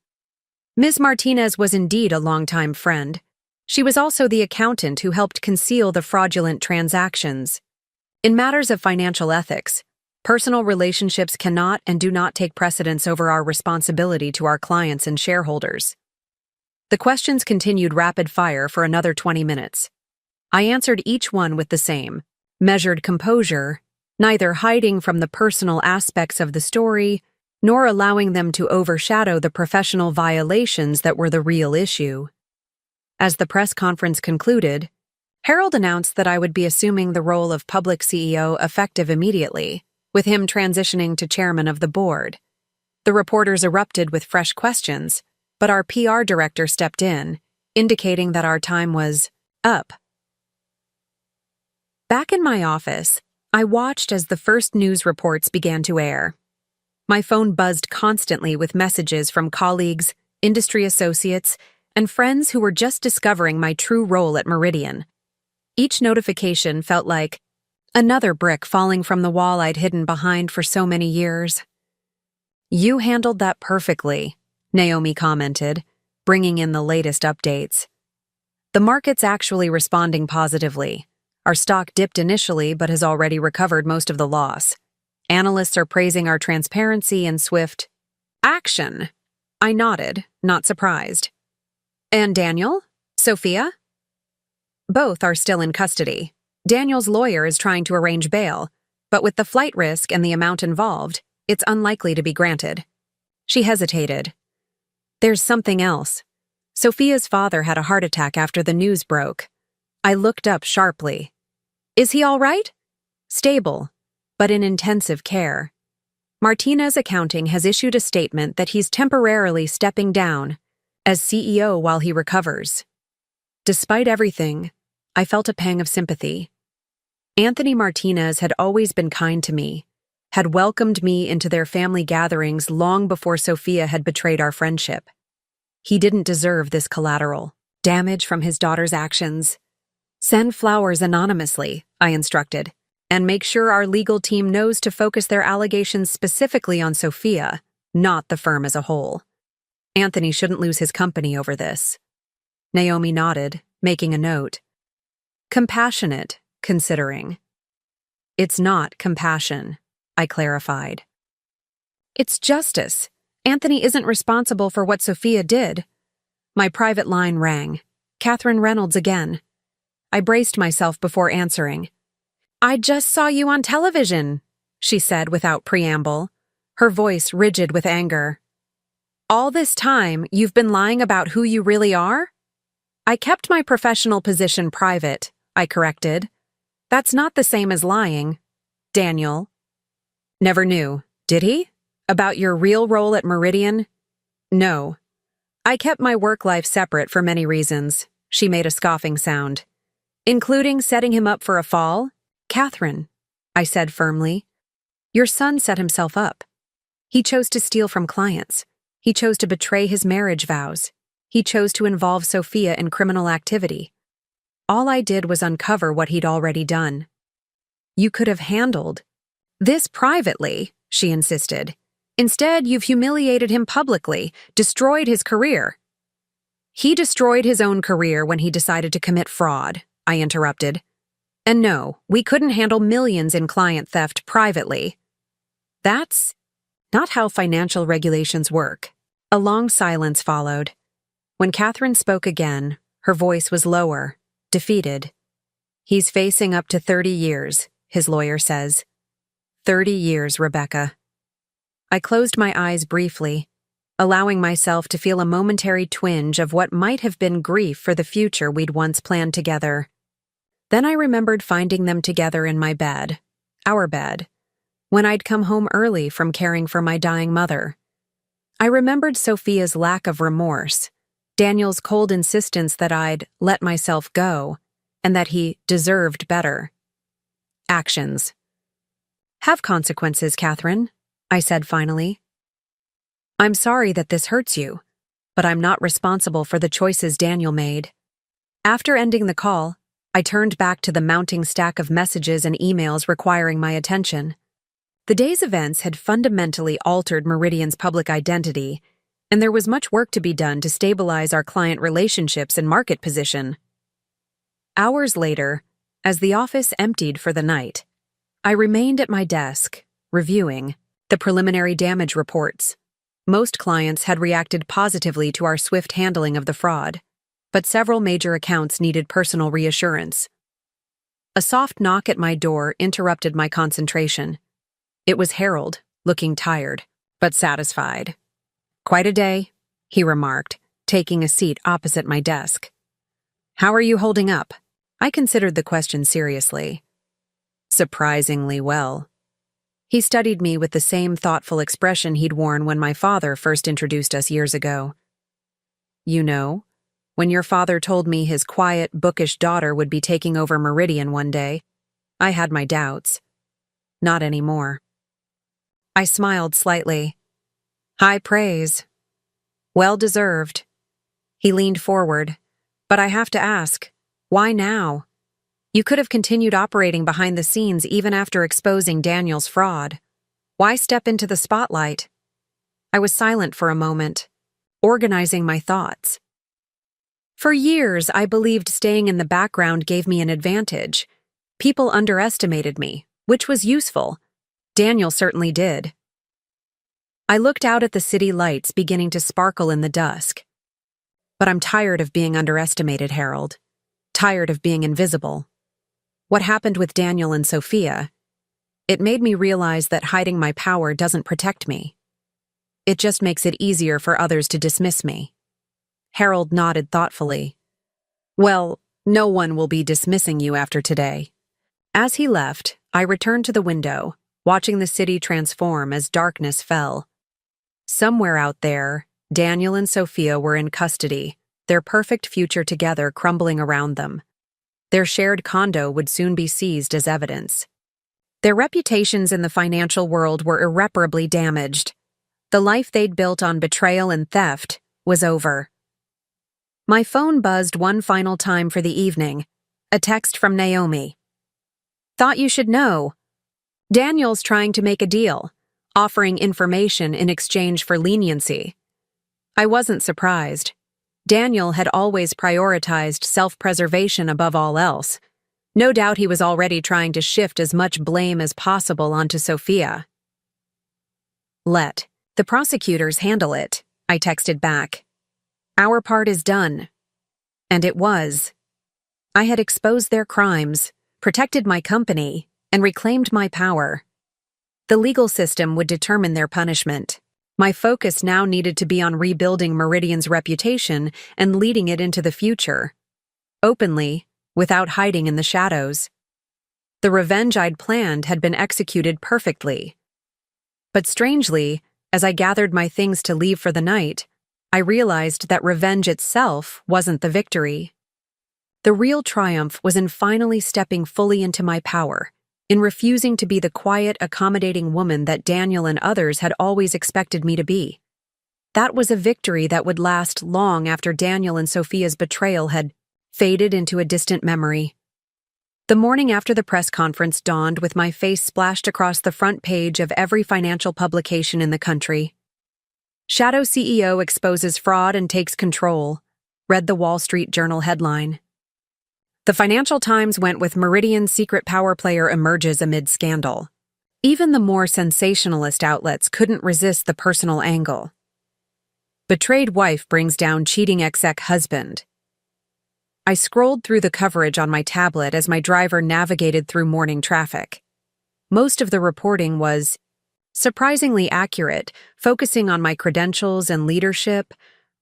Ms. Martinez was indeed a longtime friend. She was also the accountant who helped conceal the fraudulent transactions. In matters of financial ethics, personal relationships cannot and do not take precedence over our responsibility to our clients and shareholders. The questions continued rapid fire for another 20 minutes. I answered each one with the same measured composure, neither hiding from the personal aspects of the story, nor allowing them to overshadow the professional violations that were the real issue. As the press conference concluded, Harold announced that I would be assuming the role of public CEO effective immediately, with him transitioning to chairman of the board. The reporters erupted with fresh questions, but our PR director stepped in, indicating that our time was up. Back in my office, I watched as the first news reports began to air. My phone buzzed constantly with messages from colleagues, industry associates, and friends who were just discovering my true role at Meridian. Each notification felt like another brick falling from the wall I'd hidden behind for so many years. "You handled that perfectly," Naomi commented, bringing in the latest updates. "The market's actually responding positively. Our stock dipped initially but has already recovered most of the loss. Analysts are praising our transparency and swift action." I nodded, not surprised. "And Daniel? Sophia?" "Both are still in custody. Daniel's lawyer is trying to arrange bail, but with the flight risk and the amount involved, it's unlikely to be granted." She hesitated. "There's something else. Sophia's father had a heart attack after the news broke." I looked up sharply. "Is he all right?" "Stable, but in intensive care. Martinez Accounting has issued a statement that he's temporarily stepping down as CEO while he recovers." Despite everything, I felt a pang of sympathy. Anthony Martinez had always been kind to me, had welcomed me into their family gatherings long before Sophia had betrayed our friendship. He didn't deserve this collateral damage from his daughter's actions. "Send flowers anonymously," I instructed, "and make sure our legal team knows to focus their allegations specifically on Sophia, not the firm as a whole. Anthony shouldn't lose his company over this." Naomi nodded, making a note. "Compassionate, considering." "It's not compassion," I clarified. "It's justice. Anthony isn't responsible for what Sophia did." My private line rang. Catherine Reynolds again. I braced myself before answering. "I just saw you on television," she said without preamble, her voice rigid with anger. "All this time, you've been lying about who you really are?" "I kept my professional position private," I corrected. "That's not the same as lying." "Daniel never knew, did he? About your real role at Meridian?" "No. I kept my work life separate for many reasons." She made a scoffing sound. "Including setting him up for a fall?" "Catherine," I said firmly, "your son set himself up. He chose to steal from clients. He chose to betray his marriage vows. He chose to involve Sophia in criminal activity. All I did was uncover what he'd already done." "You could have handled this privately," she insisted. "Instead, you've humiliated him publicly, destroyed his career." "He destroyed his own career when he decided to commit fraud," I interrupted. "And no, we couldn't handle millions in client theft privately." "That's not how financial regulations work." A long silence followed. When Catherine spoke again, her voice was lower, defeated. "He's facing up to 30 years, his lawyer says." 30 years, Rebecca. I closed my eyes briefly, allowing myself to feel a momentary twinge of what might have been grief for the future we'd once planned together. Then I remembered finding them together in my bed, our bed, when I'd come home early from caring for my dying mother. I remembered Sophia's lack of remorse, Daniel's cold insistence that I'd let myself go, and that he deserved better. Actions have consequences, Catherine, I said finally. "I'm sorry that this hurts you, but I'm not responsible for the choices Daniel made." After ending the call, I turned back to the mounting stack of messages and emails requiring my attention. The day's events had fundamentally altered Meridian's public identity, and there was much work to be done to stabilize our client relationships and market position. Hours later, as the office emptied for the night, I remained at my desk, reviewing the preliminary damage reports. Most clients had reacted positively to our swift handling of the fraud, but several major accounts needed personal reassurance. A soft knock at my door interrupted my concentration. It was Harold, looking tired, but satisfied. "Quite a day," he remarked, taking a seat opposite my desk. "How are you holding up?" I considered the question seriously. "Surprisingly well." He studied me with the same thoughtful expression he'd worn when my father first introduced us years ago. "You know, when your father told me his quiet, bookish daughter would be taking over Meridian one day, I had my doubts. not anymore. I smiled slightly. High praise. Well deserved. He leaned forward. But I have to ask, why now? You could have continued operating behind the scenes even after exposing Daniel's fraud. Why step into the spotlight? I was silent for a moment, organizing my thoughts. For years, I believed staying in the background gave me an advantage. People underestimated me, which was useful. Daniel certainly did. I looked out at the city lights beginning to sparkle in the dusk. But I'm tired of being underestimated, Harold. Tired of being invisible. What happened with Daniel and Sophia? It made me realize that hiding my power doesn't protect me. It just makes it easier for others to dismiss me. Harold nodded thoughtfully. Well, no one will be dismissing you after today. As he left, I returned to the window, watching the city transform as darkness fell. Somewhere out there, Daniel and Sophia were in custody, their perfect future together crumbling around them. Their shared condo would soon be seized as evidence. Their reputations in the financial world were irreparably damaged. The life they'd built on betrayal and theft was over. My phone buzzed one final time for the evening. A text from Naomi. Thought you should know. Daniel's trying to make a deal, offering information in exchange for leniency. I wasn't surprised. Daniel had always prioritized self-preservation above all else. No doubt he was already trying to shift as much blame as possible onto Sophia. Let the prosecutors handle it, I texted back. Our part is done. And it was. I had exposed their crimes, protected my company, and reclaimed my power. The legal system would determine their punishment. My focus now needed to be on rebuilding Meridian's reputation and leading it into the future. Openly, without hiding in the shadows. The revenge I'd planned had been executed perfectly. But strangely, as I gathered my things to leave for the night, I realized that revenge itself wasn't the victory. The real triumph was in finally stepping fully into my power, in refusing to be the quiet, accommodating woman that Daniel and others had always expected me to be. That was a victory that would last long after Daniel and Sophia's betrayal had faded into a distant memory. The morning after the press conference dawned with my face splashed across the front page of every financial publication in the country. Shadow CEO exposes fraud and takes control, read the Wall Street Journal headline. The Financial Times went with Meridian secret power player emerges amid scandal. Even the more sensationalist outlets couldn't resist the personal angle. Betrayed wife brings down cheating exec-husband. I scrolled through the coverage on my tablet as my driver navigated through morning traffic. Most of the reporting was surprisingly accurate, focusing on my credentials and leadership,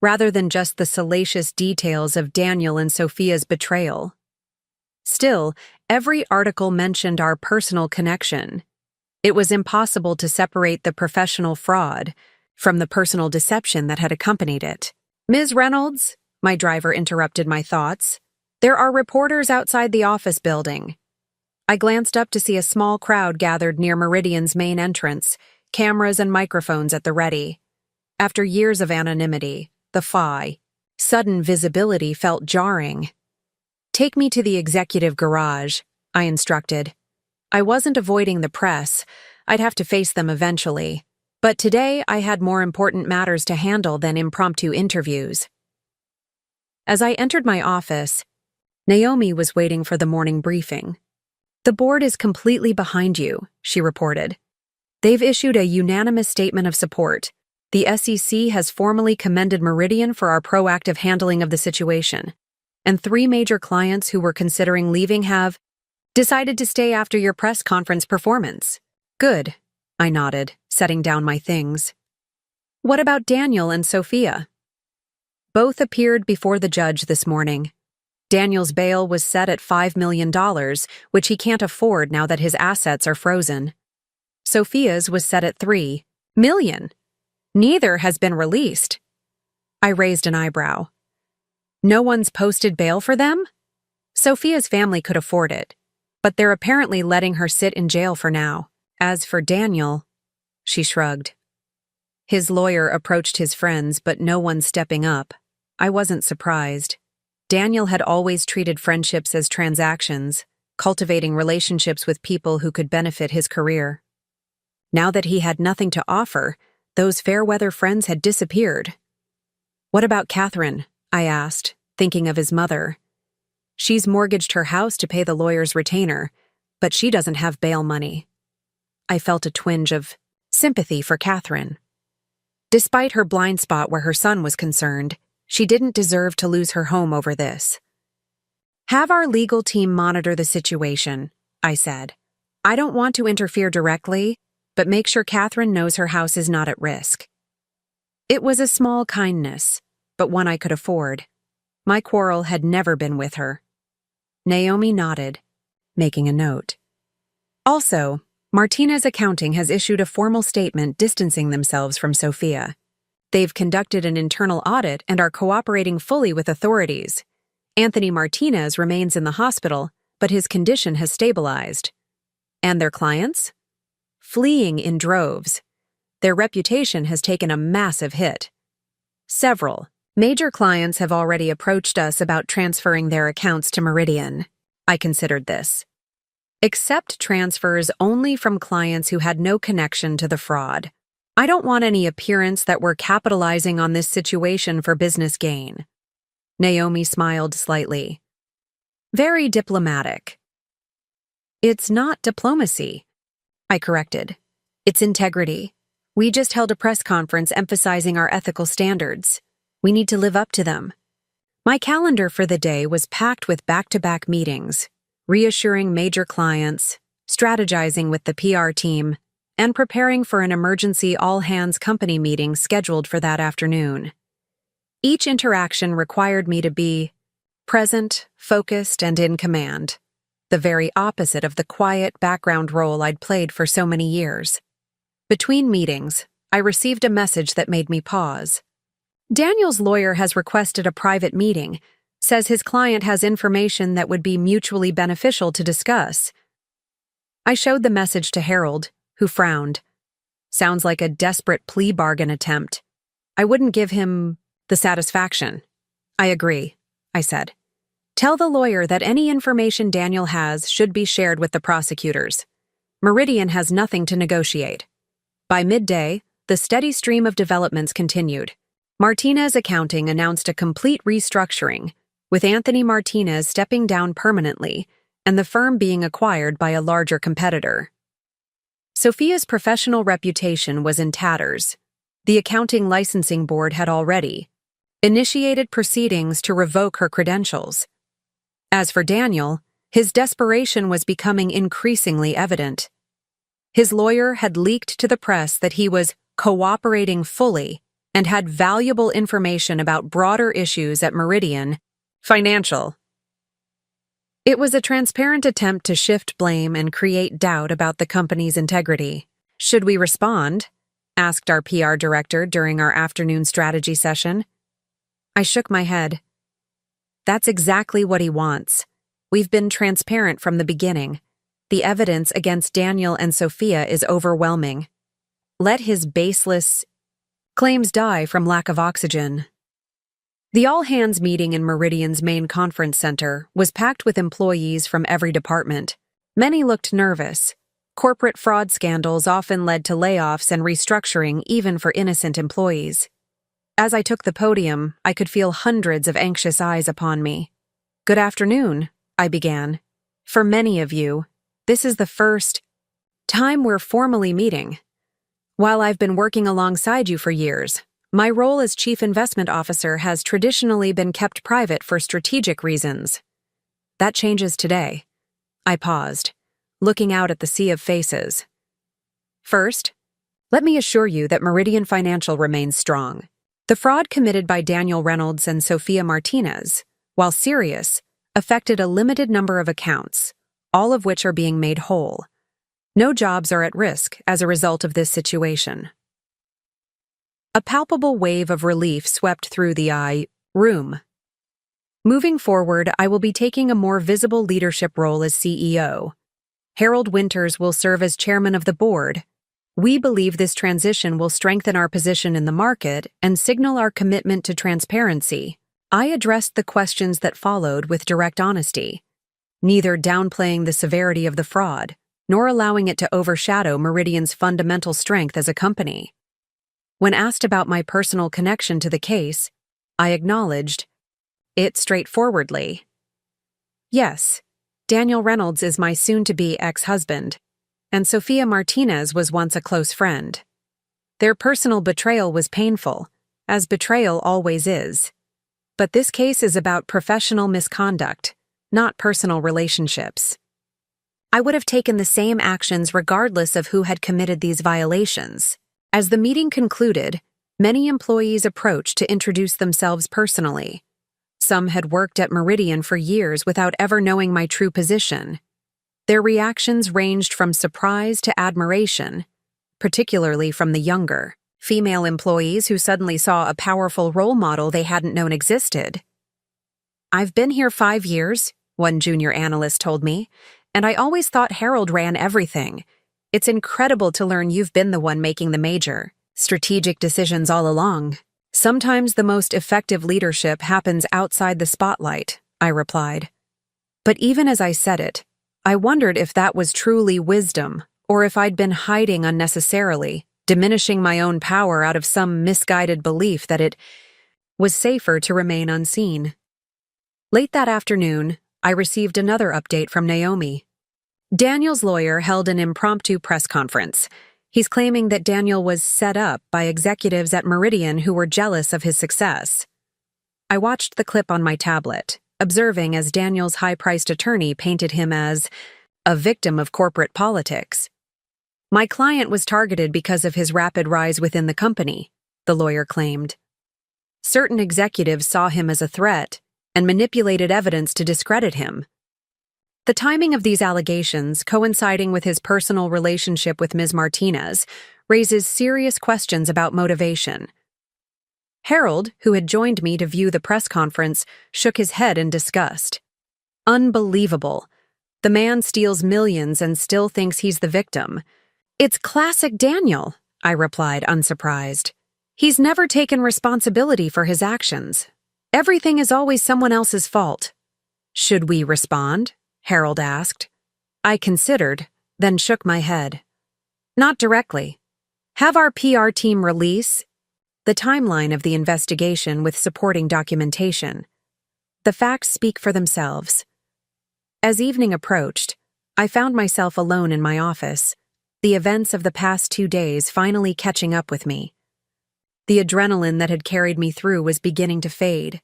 rather than just the salacious details of Daniel and Sophia's betrayal. Still, every article mentioned our personal connection. It was impossible to separate the professional fraud from the personal deception that had accompanied it. Ms. Reynolds, my driver interrupted my thoughts. There are reporters outside the office building. I glanced up to see a small crowd gathered near Meridian's main entrance, cameras and microphones at the ready. After years of anonymity, sudden visibility felt jarring. Take me to the executive garage, I instructed. I wasn't avoiding the press. I'd have to face them eventually. But today I had more important matters to handle than impromptu interviews. As I entered my office, Naomi was waiting for the morning briefing. The board is completely behind you, she reported. They've issued a unanimous statement of support. The SEC has formally commended Meridian for our proactive handling of the situation. And 3 major clients who were considering leaving have decided to stay after your press conference performance. Good, I nodded, setting down my things. What about Daniel and Sophia? Both appeared before the judge this morning. Daniel's bail was set at $5 million, which he can't afford now that his assets are frozen. Sophia's was set at $3 million. Neither has been released. I raised an eyebrow. No one's posted bail for them? Sophia's family could afford it, but they're apparently letting her sit in jail for now. As for Daniel, she shrugged. His lawyer approached his friends, but no one stepping up. I wasn't surprised. Daniel had always treated friendships as transactions, cultivating relationships with people who could benefit his career. Now that he had nothing to offer, those fair-weather friends had disappeared. What about Catherine? I asked, thinking of his mother. She's mortgaged her house to pay the lawyer's retainer, but she doesn't have bail money. I felt a twinge of sympathy for Catherine. Despite her blind spot where her son was concerned, she didn't deserve to lose her home over this. Have our legal team monitor the situation, I said. I don't want to interfere directly, but make sure Catherine knows her house is not at risk. It was a small kindness, but one I could afford. My quarrel had never been with her. Naomi nodded, making a note. Also, Martinez Accounting has issued a formal statement distancing themselves from Sophia. They've conducted an internal audit and are cooperating fully with authorities. Anthony Martinez remains in the hospital, but his condition has stabilized. And their clients? Fleeing in droves. Their reputation has taken a massive hit. Several major clients have already approached us about transferring their accounts to Meridian. I considered this. Accept transfers only from clients who had no connection to the fraud. I don't want any appearance that we're capitalizing on this situation for business gain. Naomi smiled slightly. Very diplomatic. It's not diplomacy, I corrected. It's integrity. We just held a press conference emphasizing our ethical standards. We need to live up to them. My calendar for the day was packed with back-to-back meetings, reassuring major clients, strategizing with the PR team, and preparing for an emergency all-hands company meeting scheduled for that afternoon. Each interaction required me to be present, focused, and in command, the very opposite of the quiet background role I'd played for so many years. Between meetings, I received a message that made me pause. Daniel's lawyer has requested a private meeting, says his client has information that would be mutually beneficial to discuss. I showed the message to Harold, who frowned. Sounds like a desperate plea bargain attempt. I wouldn't give him the satisfaction. I agree, I said. Tell the lawyer that any information Daniel has should be shared with the prosecutors. Meridian has nothing to negotiate. By midday, the steady stream of developments continued. Martinez Accounting announced a complete restructuring, with Anthony Martinez stepping down permanently and the firm being acquired by a larger competitor. Sophia's professional reputation was in tatters. The accounting licensing board had already initiated proceedings to revoke her credentials. As for Daniel, his desperation was becoming increasingly evident. His lawyer had leaked to the press that he was cooperating fully and had valuable information about broader issues at Meridian Financial. It was a transparent attempt to shift blame and create doubt about the company's integrity. Should we respond? Asked our PR director during our afternoon strategy session. I shook my head. That's exactly what he wants. We've been transparent from the beginning. The evidence against Daniel and Sophia is overwhelming. Let his baseless claims die from lack of oxygen. The all-hands meeting in Meridian's main conference center was packed with employees from every department. Many looked nervous. Corporate fraud scandals often led to layoffs and restructuring even for innocent employees. As I took the podium, I could feel hundreds of anxious eyes upon me. Good afternoon, I began. For many of you, this is the first time we're formally meeting. While I've been working alongside you for years, my role as Chief Investment Officer has traditionally been kept private for strategic reasons. That changes today. I paused, looking out at the sea of faces. First, let me assure you that Meridian Financial remains strong. The fraud committed by Daniel Reynolds and Sophia Martinez, while serious, affected a limited number of accounts, all of which are being made whole. No jobs are at risk as a result of this situation. A palpable wave of relief swept through the room. Moving forward, I will be taking a more visible leadership role as CEO. Harold Winters will serve as chairman of the board. We believe this transition will strengthen our position in the market and signal our commitment to transparency. I addressed the questions that followed with direct honesty, neither downplaying the severity of the fraud, nor allowing it to overshadow Meridian's fundamental strength as a company. When asked about my personal connection to the case, I acknowledged it straightforwardly. Yes, Daniel Reynolds is my soon-to-be ex-husband, and Sophia Martinez was once a close friend. Their personal betrayal was painful, as betrayal always is. But this case is about professional misconduct, not personal relationships. I would have taken the same actions regardless of who had committed these violations. As the meeting concluded, many employees approached to introduce themselves personally. Some had worked at Meridian for years without ever knowing my true position. Their reactions ranged from surprise to admiration, particularly from the younger, female employees who suddenly saw a powerful role model they hadn't known existed. "I've been here 5 years," one junior analyst told me, "and I always thought Harold ran everything. It's incredible to learn you've been the one making the major, strategic decisions all along." "Sometimes the most effective leadership happens outside the spotlight," I replied. But even as I said it, I wondered if that was truly wisdom, or if I'd been hiding unnecessarily, diminishing my own power out of some misguided belief that it was safer to remain unseen. Late that afternoon, I received another update from Naomi. Daniel's lawyer held an impromptu press conference. He's claiming that Daniel was set up by executives at Meridian who were jealous of his success. I watched the clip on my tablet, observing as Daniel's high-priced attorney painted him as a victim of corporate politics. "My client was targeted because of his rapid rise within the company," the lawyer claimed. "Certain executives saw him as a threat and manipulated evidence to discredit him." The timing of these allegations, coinciding with his personal relationship with Ms. Martinez, raises serious questions about motivation. Harold, who had joined me to view the press conference, shook his head in disgust. "Unbelievable. The man steals millions and still thinks he's the victim." "It's classic Daniel," I replied, unsurprised. "He's never taken responsibility for his actions. Everything is always someone else's fault." "Should we respond?" Harold asked. I considered, then shook my head. "Not directly. Have our PR team release the timeline of the investigation with supporting documentation. The facts speak for themselves." As evening approached, I found myself alone in my office, the events of the past 2 days finally catching up with me. The adrenaline that had carried me through was beginning to fade,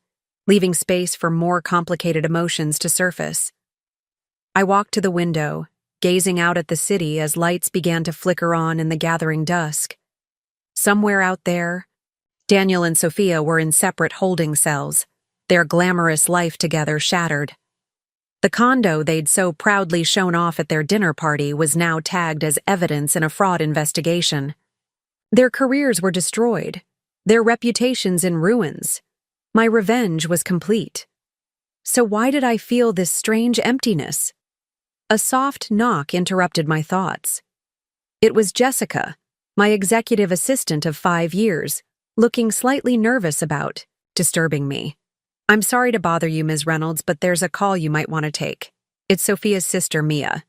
leaving space for more complicated emotions to surface. I walked to the window, gazing out at the city as lights began to flicker on in the gathering dusk. Somewhere out there, Daniel and Sophia were in separate holding cells, their glamorous life together shattered. The condo they'd so proudly shown off at their dinner party was now tagged as evidence in a fraud investigation. Their careers were destroyed, their reputations in ruins. My revenge was complete. So why did I feel this strange emptiness? A soft knock interrupted my thoughts. It was Jessica, my executive assistant of 5 years, looking slightly nervous about disturbing me. "I'm sorry to bother you, Ms. Reynolds, but there's a call you might want to take. It's Sophia's sister, Mia."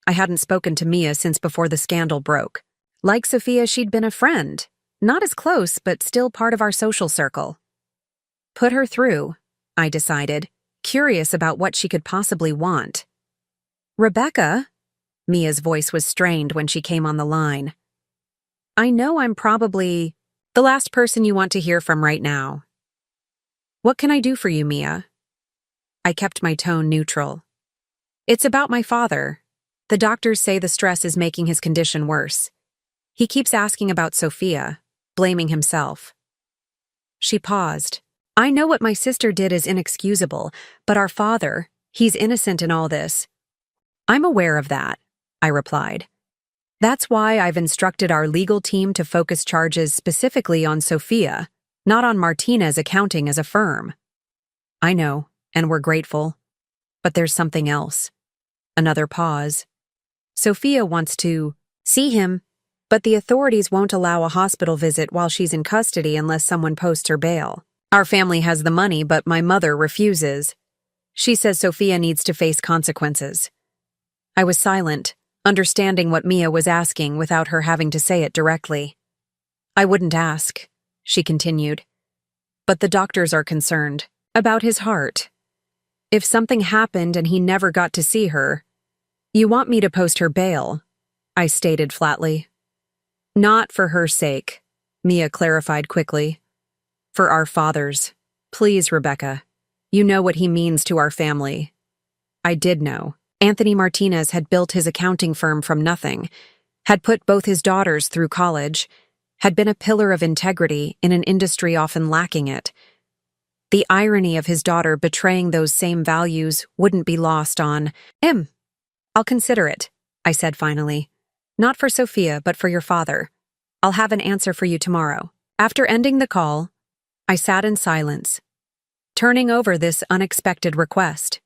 I hadn't spoken to Mia since before the scandal broke. Like Sophia, she'd been a friend. Not as close, but still part of our social circle. "Put her through," I decided, curious about what she could possibly want. "Rebecca," Mia's voice was strained when she came on the line. "I know I'm probably the last person you want to hear from right now. What can I do for you, Mia?" I kept my tone neutral. "It's about my father. The doctors say the stress is making his condition worse. He keeps asking about Sophia, blaming himself." She paused. "I know what my sister did is inexcusable, but our father, he's innocent in all this." "I'm aware of that," I replied. "That's why I've instructed our legal team to focus charges specifically on Sophia, not on Martinez accounting as a firm." "I know, and we're grateful. But there's something else." Another pause. Sophia wants to see him, but the authorities won't allow a hospital visit while she's in custody unless someone posts her bail. Our family has the money, but my mother refuses. She says Sophia needs to face consequences. I was silent, understanding what Mia was asking without her having to say it directly. I wouldn't ask, she continued. But the doctors are concerned about his heart. If something happened and he never got to see her, you want me to post her bail, I stated flatly. Not for her sake, Mia clarified quickly. For our father's. Please, Rebecca. You know what he means to our family. I did know. Anthony Martinez had built his accounting firm from nothing, had put both his daughters through college, had been a pillar of integrity in an industry often lacking it. The irony of his daughter betraying those same values wouldn't be lost on him. I'll consider it, I said finally. Not for Sophia, but for your father. I'll have an answer for you tomorrow. After ending the call, I sat in silence, turning over this unexpected request.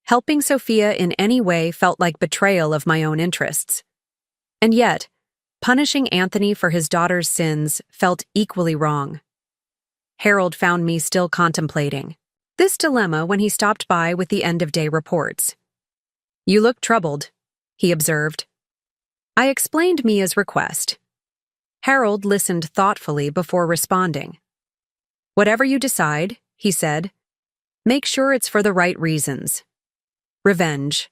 Helping Sophia in any way felt like betrayal of my own interests. And yet, punishing Anthony for his daughter's sins felt equally wrong. Harold found me still contemplating this dilemma when he stopped by with the end-of-day reports. You look troubled, he observed. I explained Mia's request. Harold listened thoughtfully before responding. Whatever you decide, he said, make sure it's for the right reasons. Revenge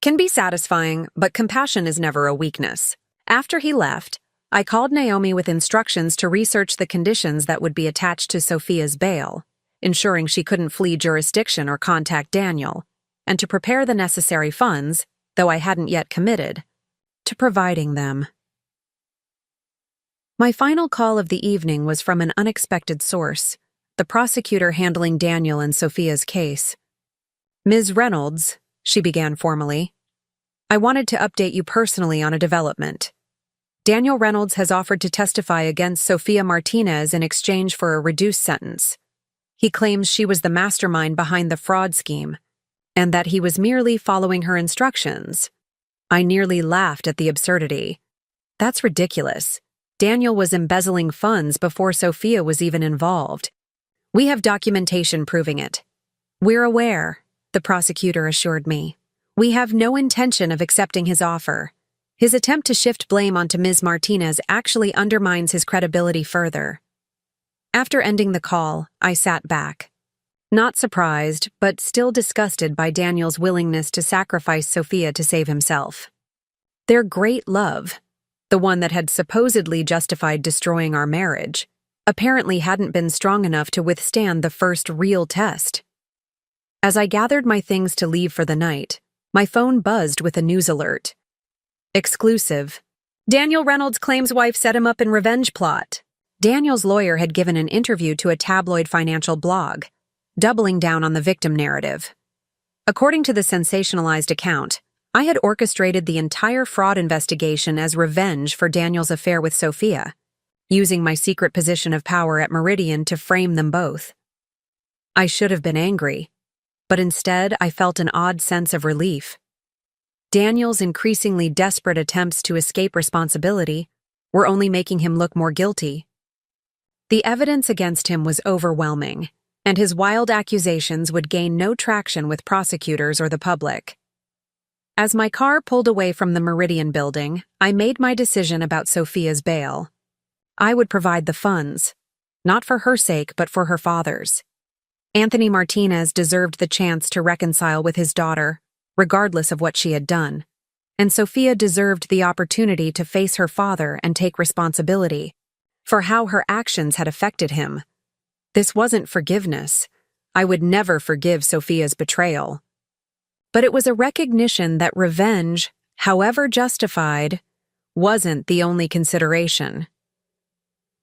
can be satisfying, but compassion is never a weakness. After he left, I called Naomi with instructions to research the conditions that would be attached to Sophia's bail, ensuring she couldn't flee jurisdiction or contact Daniel, and to prepare the necessary funds, though I hadn't yet committed, to providing them. My final call of the evening was from an unexpected source, the prosecutor handling Daniel and Sophia's case. Ms. Reynolds, she began formally, I wanted to update you personally on a development. Daniel Reynolds has offered to testify against Sophia Martinez in exchange for a reduced sentence. He claims she was the mastermind behind the fraud scheme, and that he was merely following her instructions. I nearly laughed at the absurdity. That's ridiculous. Daniel was embezzling funds before Sophia was even involved. We have documentation proving it. We're aware, the prosecutor assured me. We have no intention of accepting his offer. His attempt to shift blame onto Ms. Martinez actually undermines his credibility further. After ending the call, I sat back. Not surprised, but still disgusted by Daniel's willingness to sacrifice Sophia to save himself. Their great love, the one that had supposedly justified destroying our marriage, apparently hadn't been strong enough to withstand the first real test. As I gathered my things to leave for the night, my phone buzzed with a news alert. Exclusive. Daniel Reynolds claims wife set him up in revenge plot. Daniel's lawyer had given an interview to a tabloid financial blog, doubling down on the victim narrative. According to the sensationalized account, I had orchestrated the entire fraud investigation as revenge for Daniel's affair with Sophia, using my secret position of power at Meridian to frame them both. I should have been angry, but instead I felt an odd sense of relief. Daniel's increasingly desperate attempts to escape responsibility were only making him look more guilty. The evidence against him was overwhelming, and his wild accusations would gain no traction with prosecutors or the public. As my car pulled away from the Meridian building, I made my decision about Sophia's bail. I would provide the funds, not for her sake but for her father's. Anthony Martinez deserved the chance to reconcile with his daughter, regardless of what she had done, and Sophia deserved the opportunity to face her father and take responsibility for how her actions had affected him. This wasn't forgiveness. I would never forgive Sophia's betrayal. But it was a recognition that revenge, however justified, wasn't the only consideration.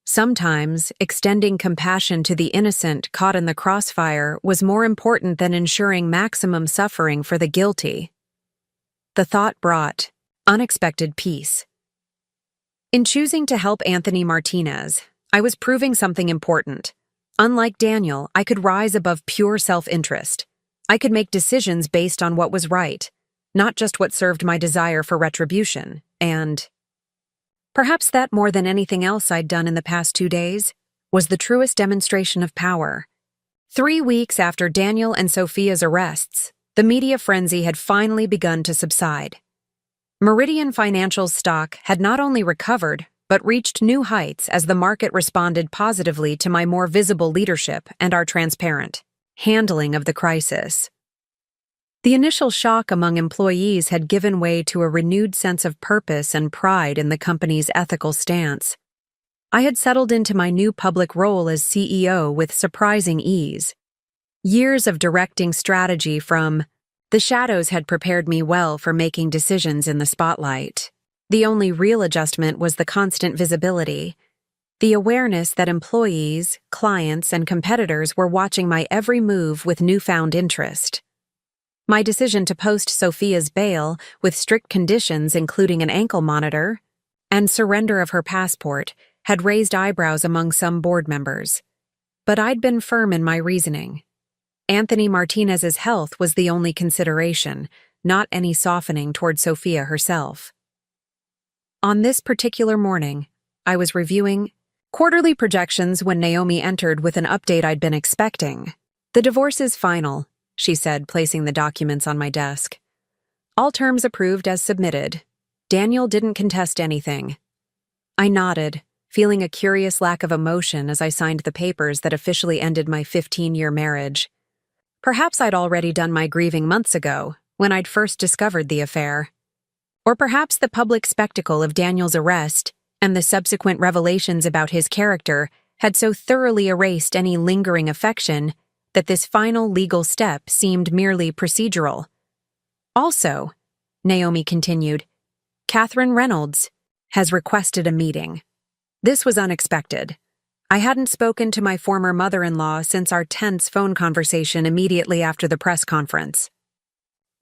Sometimes, extending compassion to the innocent caught in the crossfire was more important than ensuring maximum suffering for the guilty. The thought brought unexpected peace. In choosing to help Anthony Martinez, I was proving something important. Unlike Daniel, I could rise above pure self-interest. I could make decisions based on what was right, not just what served my desire for retribution, and perhaps that more than anything else I'd done in the past 2 days was the truest demonstration of power. 3 weeks after Daniel and Sophia's arrests, the media frenzy had finally begun to subside. Meridian Financial's stock had not only recovered, but reached new heights as the market responded positively to my more visible leadership and our transparent handling of the crisis. The initial shock among employees had given way to a renewed sense of purpose and pride in the company's ethical stance. I had settled into my new public role as CEO with surprising ease. Years of directing strategy from the shadows had prepared me well for making decisions in the spotlight. The only real adjustment was the constant visibility, the awareness that employees, clients, and competitors were watching my every move with newfound interest. My decision to post Sophia's bail with strict conditions including an ankle monitor and surrender of her passport had raised eyebrows among some board members. But I'd been firm in my reasoning. Anthony Martinez's health was the only consideration, not any softening toward Sophia herself. On this particular morning, I was reviewing quarterly projections when Naomi entered with an update I'd been expecting. "The divorce is final," she said, placing the documents on my desk. "All terms approved as submitted. Daniel didn't contest anything." I nodded, feeling a curious lack of emotion as I signed the papers that officially ended my 15-year marriage. Perhaps I'd already done my grieving months ago, when I'd first discovered the affair. Or perhaps the public spectacle of Daniel's arrest and the subsequent revelations about his character had so thoroughly erased any lingering affection that this final legal step seemed merely procedural. "Also," Naomi continued, "Catherine Reynolds has requested a meeting. This was unexpected. I hadn't spoken to my former mother-in-law since our tense phone conversation immediately after the press conference."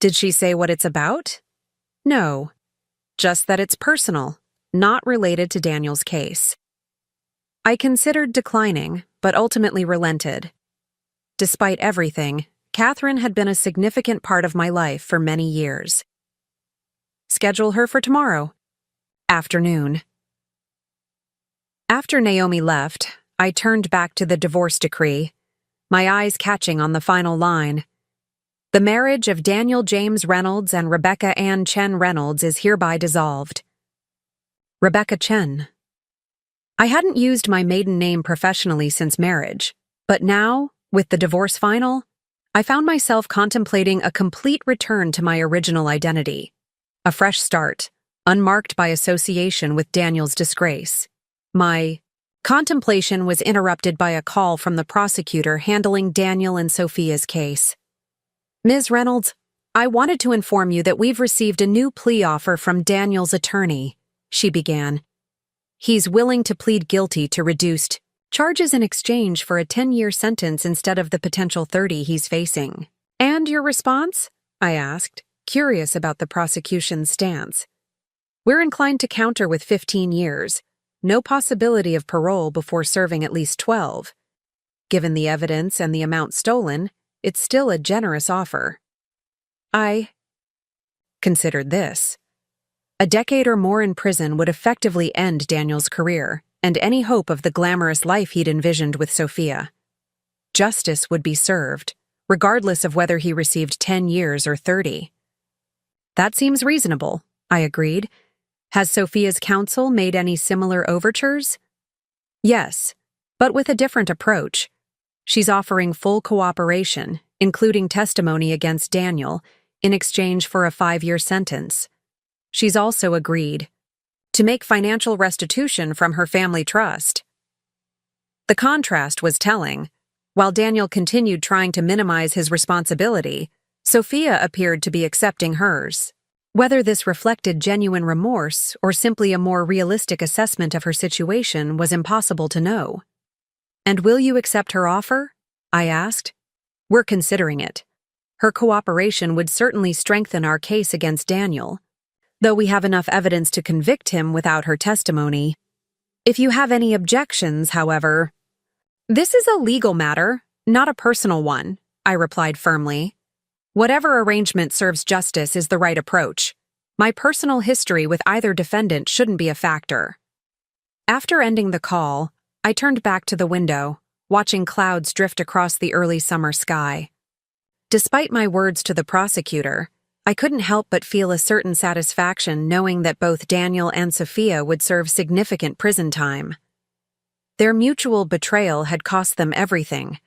"Did she say what it's about?" "No, just that it's personal, not related to Daniel's case." I considered declining, but ultimately relented. Despite everything, Catherine had been a significant part of my life for many years. "Schedule her for tomorrow afternoon." After Naomi left, I turned back to the divorce decree, my eyes catching on the final line. "The marriage of Daniel James Reynolds and Rebecca Ann Chen Reynolds is hereby dissolved." Rebecca Chen. I hadn't used my maiden name professionally since marriage, but now, with the divorce final, I found myself contemplating a complete return to my original identity. A fresh start, unmarked by association with Daniel's disgrace. My contemplation was interrupted by a call from the prosecutor handling Daniel and Sophia's case. "Ms. Reynolds, I wanted to inform you that we've received a new plea offer from Daniel's attorney," she began. "He's willing to plead guilty to reduced charges in exchange for a 10-year sentence instead of the potential 30 he's facing." "And your response?" I asked, curious about the prosecution's stance. "We're inclined to counter with 15 years. No possibility of parole before serving at least 12. Given the evidence and the amount stolen, it's still a generous offer." I considered this. A decade or more in prison would effectively end Daniel's career and any hope of the glamorous life he'd envisioned with Sophia. Justice would be served, regardless of whether he received 10 years or 30. "That seems reasonable," I agreed. "Has Sophia's counsel made any similar overtures?" "Yes, but with a different approach. She's offering full cooperation, including testimony against Daniel, in exchange for a 5-year sentence. She's also agreed to make financial restitution from her family trust." The contrast was telling. While Daniel continued trying to minimize his responsibility, Sophia appeared to be accepting hers. Whether this reflected genuine remorse or simply a more realistic assessment of her situation was impossible to know. "And will you accept her offer?" I asked. "We're considering it. Her cooperation would certainly strengthen our case against Daniel, though we have enough evidence to convict him without her testimony. If you have any objections, however—" "This is a legal matter, not a personal one," I replied firmly. Whatever arrangement serves justice is the right approach. My personal history with either defendant shouldn't be a factor. After ending the call, I turned back to the window, watching clouds drift across the early summer sky. Despite my words to the prosecutor, I couldn't help but feel a certain satisfaction knowing that both Daniel and Sophia would serve significant prison time. Their mutual betrayal had cost them everything: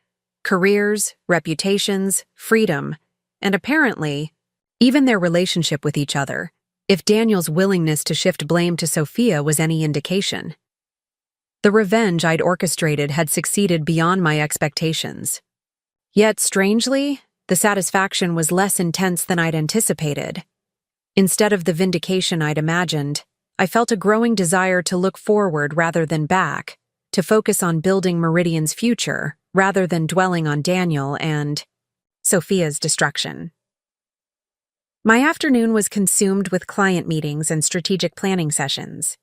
careers, reputations, freedom, and apparently, even their relationship with each other, if Daniel's willingness to shift blame to Sophia was any indication. The revenge I'd orchestrated had succeeded beyond my expectations. Yet, strangely, the satisfaction was less intense than I'd anticipated. Instead of the vindication I'd imagined, I felt a growing desire to look forward rather than back, to focus on building Meridian's future rather than dwelling on Daniel and Sophia's destruction. My afternoon was consumed with client meetings and strategic planning sessions.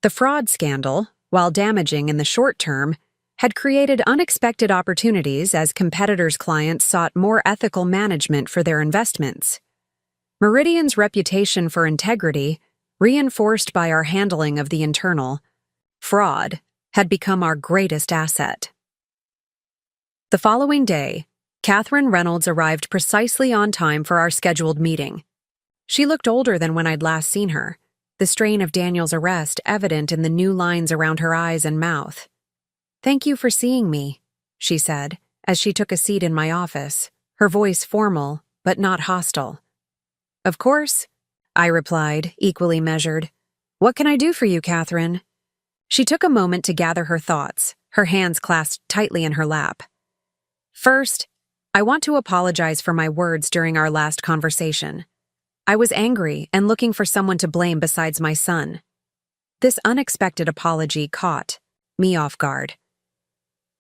The fraud scandal, while damaging in the short term, had created unexpected opportunities as competitors' clients sought more ethical management for their investments. Meridian's reputation for integrity, reinforced by our handling of the internal fraud, had become our greatest asset. The following day, Catherine Reynolds arrived precisely on time for our scheduled meeting. She looked older than when I'd last seen her, the strain of Daniel's arrest evident in the new lines around her eyes and mouth. "Thank you for seeing me," she said, as she took a seat in my office, her voice formal but not hostile. "Of course," I replied, equally measured. "What can I do for you, Catherine?" She took a moment to gather her thoughts, her hands clasped tightly in her lap. "First, I want to apologize for my words during our last conversation. I was angry and looking for someone to blame besides my son." This unexpected apology caught me off guard.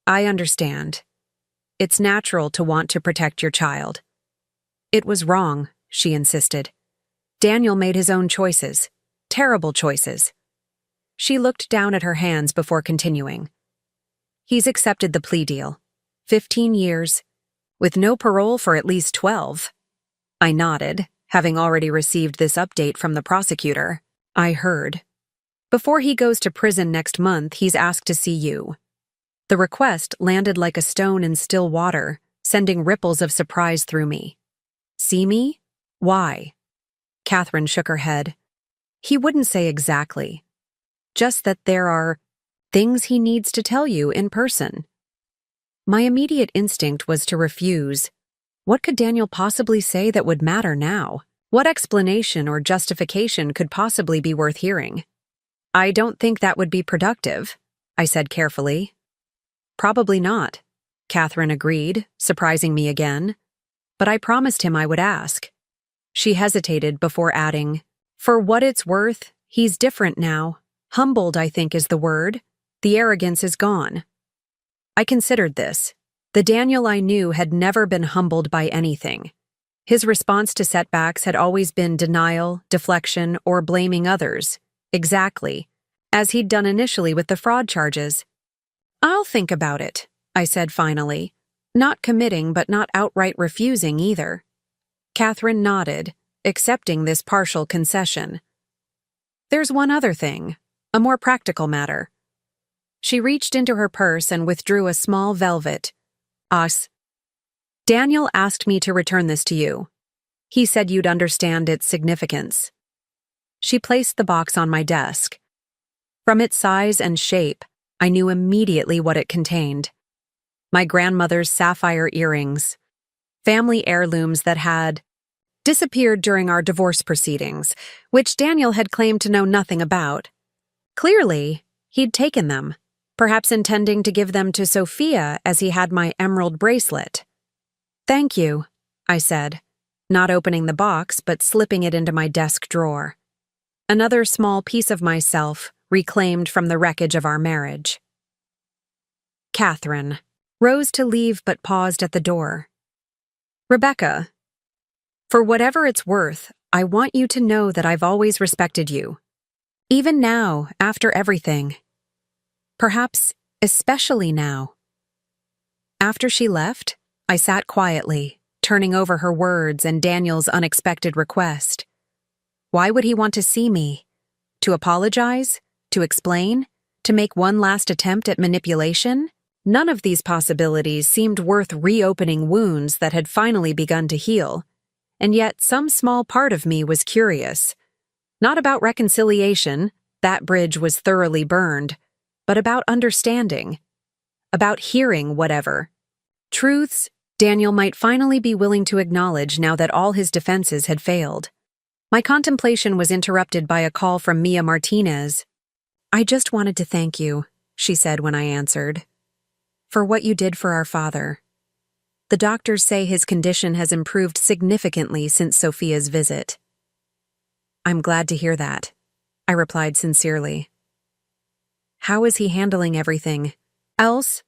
"I understand. It's natural to want to protect your child." "It was wrong," she insisted. "Daniel made his own choices. Terrible choices." She looked down at her hands before continuing. "He's accepted the plea deal. 15 years, with no parole for at least 12. I nodded, having already received this update from the prosecutor. "I heard. Before he goes to prison next month, he's asked to see you." The request landed like a stone in still water, sending ripples of surprise through me. "See me? Why?" Catherine shook her head. "He wouldn't say exactly. Just that there are things he needs to tell you in person." My immediate instinct was to refuse. What could Daniel possibly say that would matter now? What explanation or justification could possibly be worth hearing? "I don't think that would be productive," I said carefully. "Probably not," Catherine agreed, surprising me again. "But I promised him I would ask." She hesitated before adding, "For what it's worth, he's different now. Humbled, I think, is the word. The arrogance is gone." I considered this. The Daniel I knew had never been humbled by anything. His response to setbacks had always been denial, deflection, or blaming others. Exactly, as he'd done initially with the fraud charges. "I'll think about it," I said finally, not committing but not outright refusing either. Catherine nodded, accepting this partial concession. "There's one other thing, a more practical matter." She reached into her purse and withdrew a small velvet. "Daniel asked me to return this to you. He said you'd understand its significance." She placed the box on my desk. From its size and shape, I knew immediately what it contained. My grandmother's sapphire earrings, family heirlooms that had disappeared during our divorce proceedings, which Daniel had claimed to know nothing about. Clearly, he'd taken them, perhaps intending to give them to Sophia as he had my emerald bracelet. "Thank you," I said, not opening the box but slipping it into my desk drawer. Another small piece of myself reclaimed from the wreckage of our marriage. Catherine rose to leave but paused at the door. "Rebecca, for whatever it's worth, I want you to know that I've always respected you. Even now, after everything. Perhaps especially now." After she left, I sat quietly, turning over her words and Daniel's unexpected request. Why would he want to see me? To apologize? To explain? To make one last attempt at manipulation? None of these possibilities seemed worth reopening wounds that had finally begun to heal, and yet some small part of me was curious. Not about reconciliation, that bridge was thoroughly burned, but about understanding. About hearing whatever. Truths Daniel might finally be willing to acknowledge now that all his defenses had failed. My contemplation was interrupted by a call from Mia Martinez. "I just wanted to thank you," she said when I answered, "for what you did for our father. The doctors say his condition has improved significantly since Sophia's visit." "I'm glad to hear that," I replied sincerely. "How is he handling everything else?"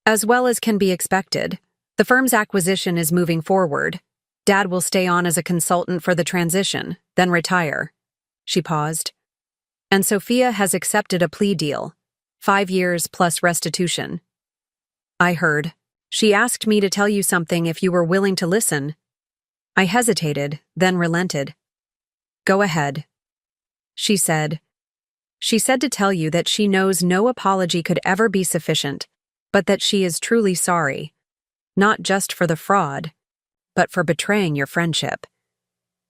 "As well as can be expected. The firm's acquisition is moving forward. Dad will stay on as a consultant for the transition, then retire." She paused. "And Sophia has accepted a plea deal, 5 years plus restitution." "I heard. She asked me to tell you something if you were willing to listen." I hesitated, then relented. "Go ahead." She said to tell you that she knows no apology could ever be sufficient, but that she is truly sorry, not just for the fraud, but for betraying your friendship.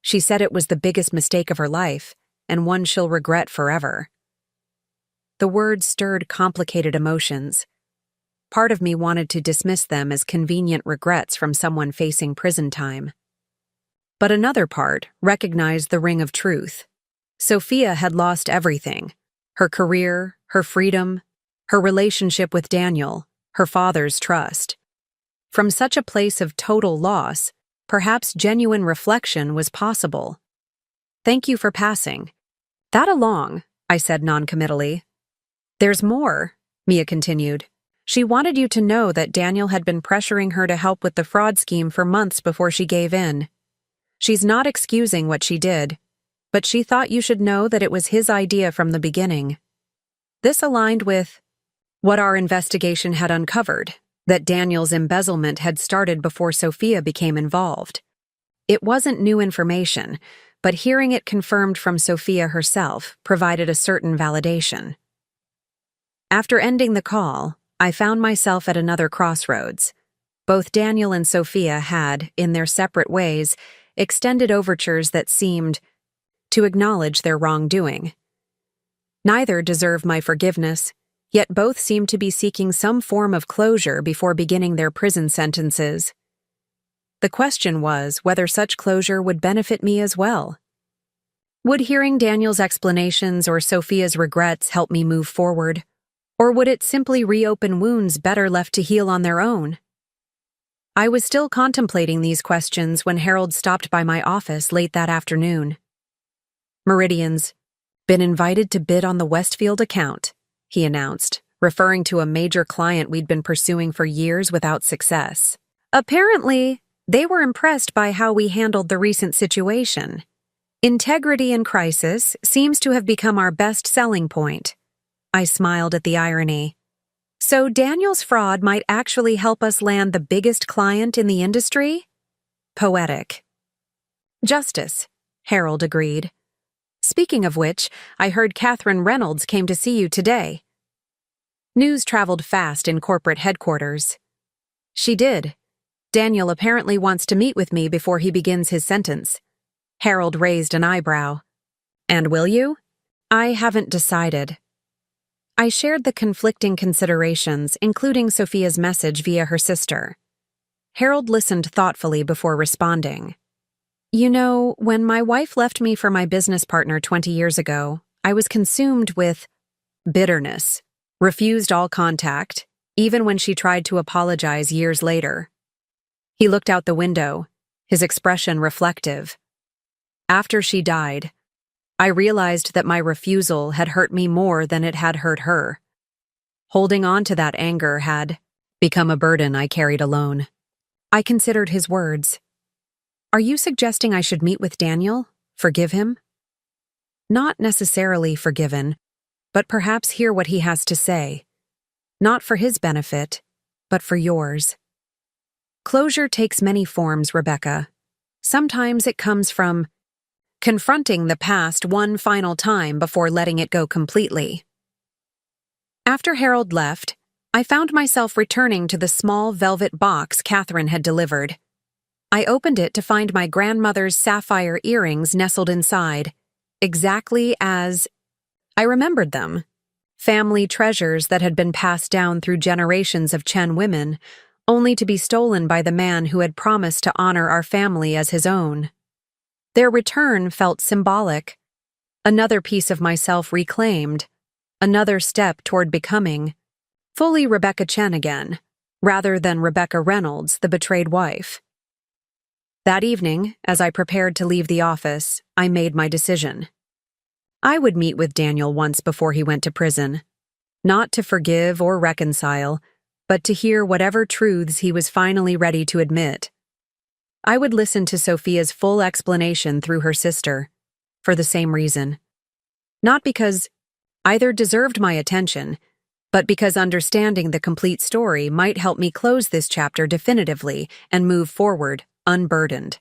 She said it was the biggest mistake of her life, and one she'll regret forever. The words stirred complicated emotions. Part of me wanted to dismiss them as convenient regrets from someone facing prison time. But another part recognized the ring of truth. Sophia had lost everything: her career, her freedom, her relationship with Daniel, her father's trust. From such a place of total loss, perhaps genuine reflection was possible. "Thank you for passing that along," I said noncommittally. "There's more," Mia continued. "She wanted you to know that Daniel had been pressuring her to help with the fraud scheme for months before she gave in. She's not excusing what she did, but she thought you should know that it was his idea from the beginning." This aligned with what our investigation had uncovered, that Daniel's embezzlement had started before Sophia became involved. It wasn't new information, but hearing it confirmed from Sophia herself provided a certain validation. After ending the call, I found myself at another crossroads. Both Daniel and Sophia had, in their separate ways, extended overtures that seemed to acknowledge their wrongdoing. Neither deserved my forgiveness, yet both seemed to be seeking some form of closure before beginning their prison sentences. The question was whether such closure would benefit me as well. Would hearing Daniel's explanations or Sophia's regrets help me move forward, or would it simply reopen wounds better left to heal on their own? I was still contemplating these questions when Harold stopped by my office late that afternoon. "Meridian's been invited to bid on the Westfield account," he announced, referring to a major client we'd been pursuing for years without success. "Apparently, they were impressed by how we handled the recent situation. Integrity in crisis seems to have become our best selling point." I smiled at the irony. "So Daniel's fraud might actually help us land the biggest client in the industry?" Poetic. "Justice," Harold agreed. "Speaking of which, I heard Catherine Reynolds came to see you today." News traveled fast in corporate headquarters. "She did. Daniel apparently wants to meet with me before he begins his sentence." Harold raised an eyebrow. "And will you?" "I haven't decided." I shared the conflicting considerations, including Sophia's message via her sister. Harold listened thoughtfully before responding. "You know, when my wife left me for my business partner 20 years ago, I was consumed with bitterness, refused all contact, even when she tried to apologize years later." He looked out the window, his expression reflective. "After she died, I realized that my refusal had hurt me more than it had hurt her. Holding on to that anger had become a burden I carried alone." I considered his words. "Are you suggesting I should meet with Daniel? Forgive him?" "Not necessarily forgiven, but perhaps hear what he has to say. Not for his benefit, but for yours." Closure takes many forms, Rebecca. Sometimes it comes from confronting the past one final time before letting it go completely. After Harold left, I found myself returning to the small velvet box Catherine had delivered. I opened it to find my grandmother's sapphire earrings nestled inside, exactly as I remembered them. Family treasures that had been passed down through generations of Chen women, only to be stolen by the man who had promised to honor our family as his own. Their return felt symbolic. Another piece of myself reclaimed, another step toward becoming fully Rebecca Chen again, rather than Rebecca Reynolds, the betrayed wife. That evening, as I prepared to leave the office, I made my decision. I would meet with Daniel once before he went to prison, not to forgive or reconcile, but to hear whatever truths he was finally ready to admit. I would listen to Sophia's full explanation through her sister, for the same reason. Not because either deserved my attention, but because understanding the complete story might help me close this chapter definitively and move forward, unburdened.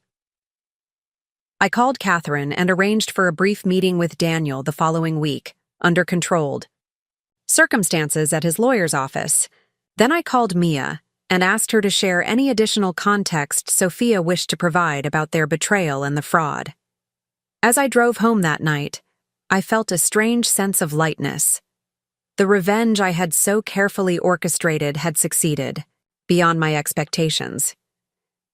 I called Catherine and arranged for a brief meeting with Daniel the following week, under controlled circumstances at his lawyer's office. Then I called Mia and asked her to share any additional context Sophia wished to provide about their betrayal and the fraud. As I drove home that night, I felt a strange sense of lightness. The revenge I had so carefully orchestrated had succeeded, beyond my expectations.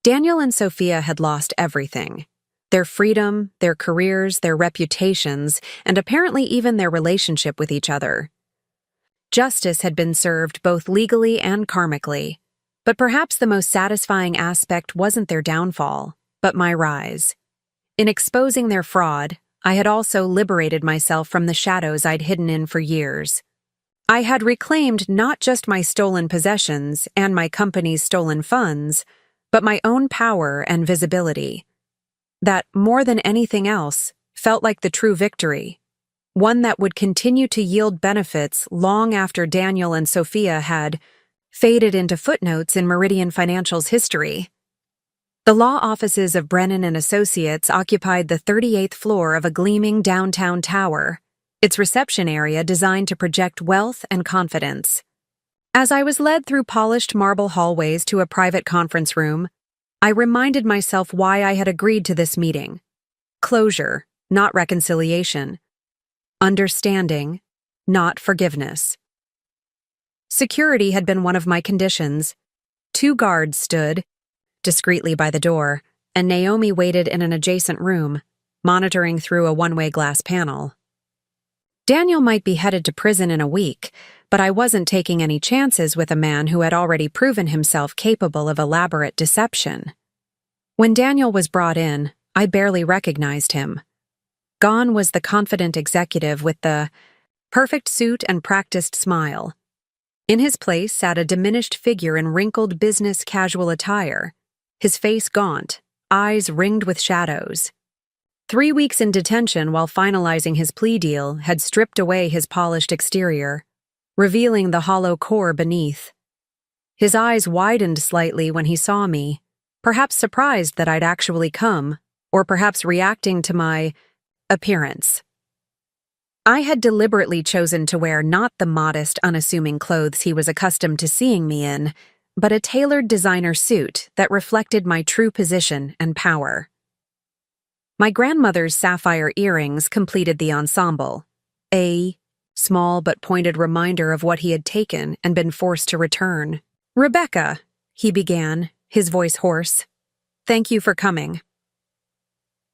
Daniel and Sophia had lost everything. Their freedom, their careers, their reputations, and apparently even their relationship with each other. Justice had been served both legally and karmically, but perhaps the most satisfying aspect wasn't their downfall, but my rise. In exposing their fraud, I had also liberated myself from the shadows I'd hidden in for years. I had reclaimed not just my stolen possessions and my company's stolen funds, but my own power and visibility. That, more than anything else, felt like the true victory, one that would continue to yield benefits long after Daniel and Sophia had faded into footnotes in Meridian Financial's history. The law offices of Brennan and Associates occupied the 38th floor of a gleaming downtown tower, its reception area designed to project wealth and confidence. As I was led through polished marble hallways to a private conference room, I reminded myself why I had agreed to this meeting. Closure, not reconciliation. Understanding, not forgiveness. Security had been one of my conditions. 2 guards stood discreetly by the door, and Naomi waited in an adjacent room, monitoring through a one-way glass panel. Daniel might be headed to prison in a week, but I wasn't taking any chances with a man who had already proven himself capable of elaborate deception. When Daniel was brought in, I barely recognized him. Gone was the confident executive with the perfect suit and practiced smile. In his place sat a diminished figure in wrinkled business casual attire, his face gaunt, eyes ringed with shadows. 3 weeks in detention while finalizing his plea deal had stripped away his polished exterior, revealing the hollow core beneath. His eyes widened slightly when he saw me, perhaps surprised that I'd actually come, or perhaps reacting to my appearance. I had deliberately chosen to wear not the modest, unassuming clothes he was accustomed to seeing me in, but a tailored designer suit that reflected my true position and power. My grandmother's sapphire earrings completed the ensemble, a small but pointed reminder of what he had taken and been forced to return. "Rebecca," he began, his voice hoarse, "thank you for coming."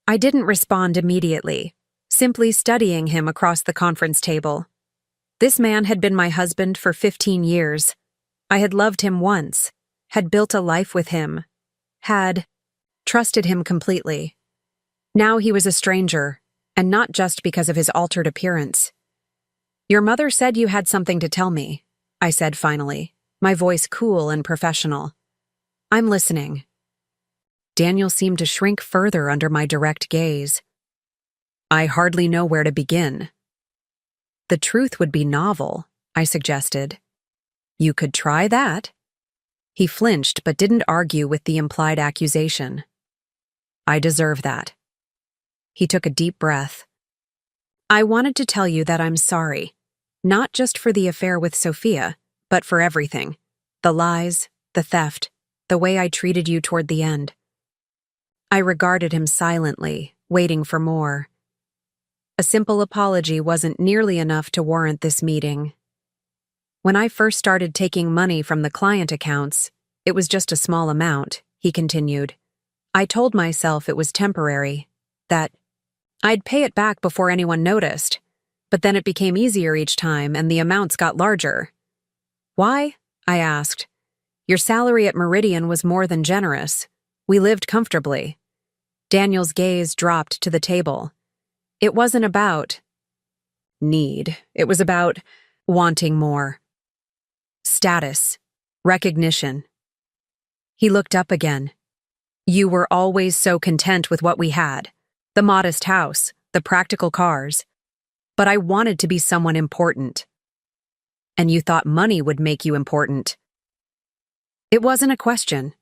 I didn't respond immediately, simply studying him across the conference table. This man had been my husband for 15 years. I had loved him once, had built a life with him, had trusted him completely. Now he was a stranger, and not just because of his altered appearance. "Your mother said you had something to tell me," I said finally, my voice cool and professional. "I'm listening." Daniel seemed to shrink further under my direct gaze. "I hardly know where to begin." "The truth would be novel," I suggested. "You could try that." He flinched but didn't argue with the implied accusation. I deserve that. He took a deep breath. I wanted to tell you that I'm sorry, not just for the affair with Sophia, but for everything. The lies, the theft, the way I treated you toward the end. I regarded him silently, waiting for more. A simple apology wasn't nearly enough to warrant this meeting. When I first started taking money from the client accounts, it was just a small amount, he continued. I told myself it was temporary, that I'd pay it back before anyone noticed, but then it became easier each time and the amounts got larger. Why? I asked. Your salary at Meridian was more than generous. We lived comfortably. Daniel's gaze dropped to the table. It wasn't about need. It was about wanting more. Status. Recognition. He looked up again. You were always so content with what we had. The modest house, the practical cars. But I wanted to be someone important. And you thought money would make you important. It wasn't a question.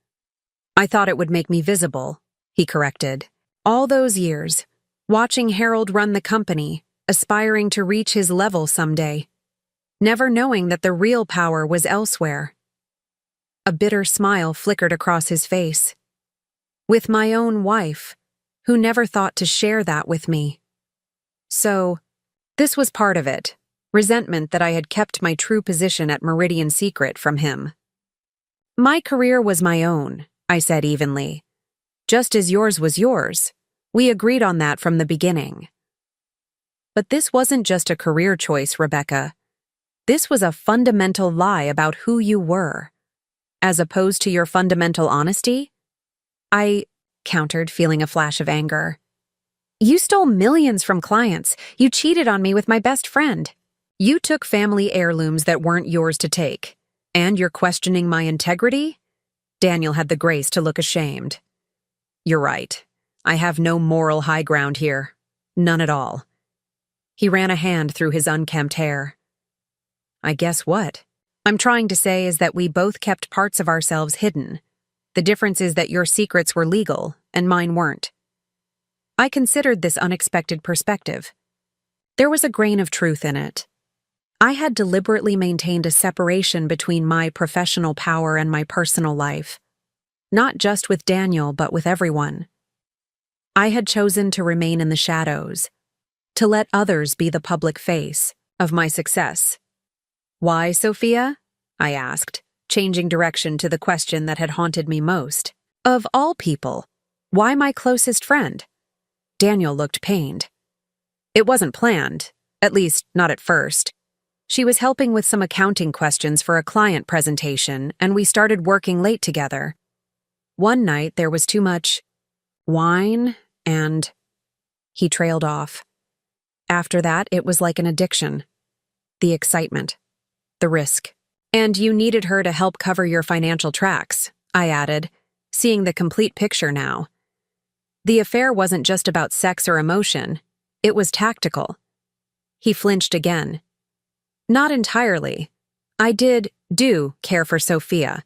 I thought it would make me visible, he corrected. All those years, watching Harold run the company, aspiring to reach his level someday, never knowing that the real power was elsewhere. A bitter smile flickered across his face. With my own wife, who never thought to share that with me. So, this was part of it, resentment that I had kept my true position at Meridian secret from him. My career was my own, I said evenly. Just as yours was yours. We agreed on that from the beginning. But this wasn't just a career choice, Rebecca. This was a fundamental lie about who you were. As opposed to your fundamental honesty? I countered, feeling a flash of anger. You stole millions from clients. You cheated on me with my best friend. You took family heirlooms that weren't yours to take. And you're questioning my integrity? Daniel had the grace to look ashamed. You're right. I have no moral high ground here. None at all. He ran a hand through his unkempt hair. I guess what I'm trying to say is that we both kept parts of ourselves hidden. The difference is that your secrets were legal and mine weren't. I considered this unexpected perspective. There was a grain of truth in it. I had deliberately maintained a separation between my professional power and my personal life. Not just with Daniel, but with everyone. I had chosen to remain in the shadows, to let others be the public face of my success. Why, Sophia? I asked, changing direction to the question that had haunted me most. Of all people, why my closest friend? Daniel looked pained. It wasn't planned, at least not at first. She was helping with some accounting questions for a client presentation, and we started working late together. One night there was too much wine, and he trailed off. After that, it was like an addiction. The excitement. The risk. And you needed her to help cover your financial tracks, I added, seeing the complete picture now. The affair wasn't just about sex or emotion. It was tactical. He flinched again. Not entirely. I do care for Sophia.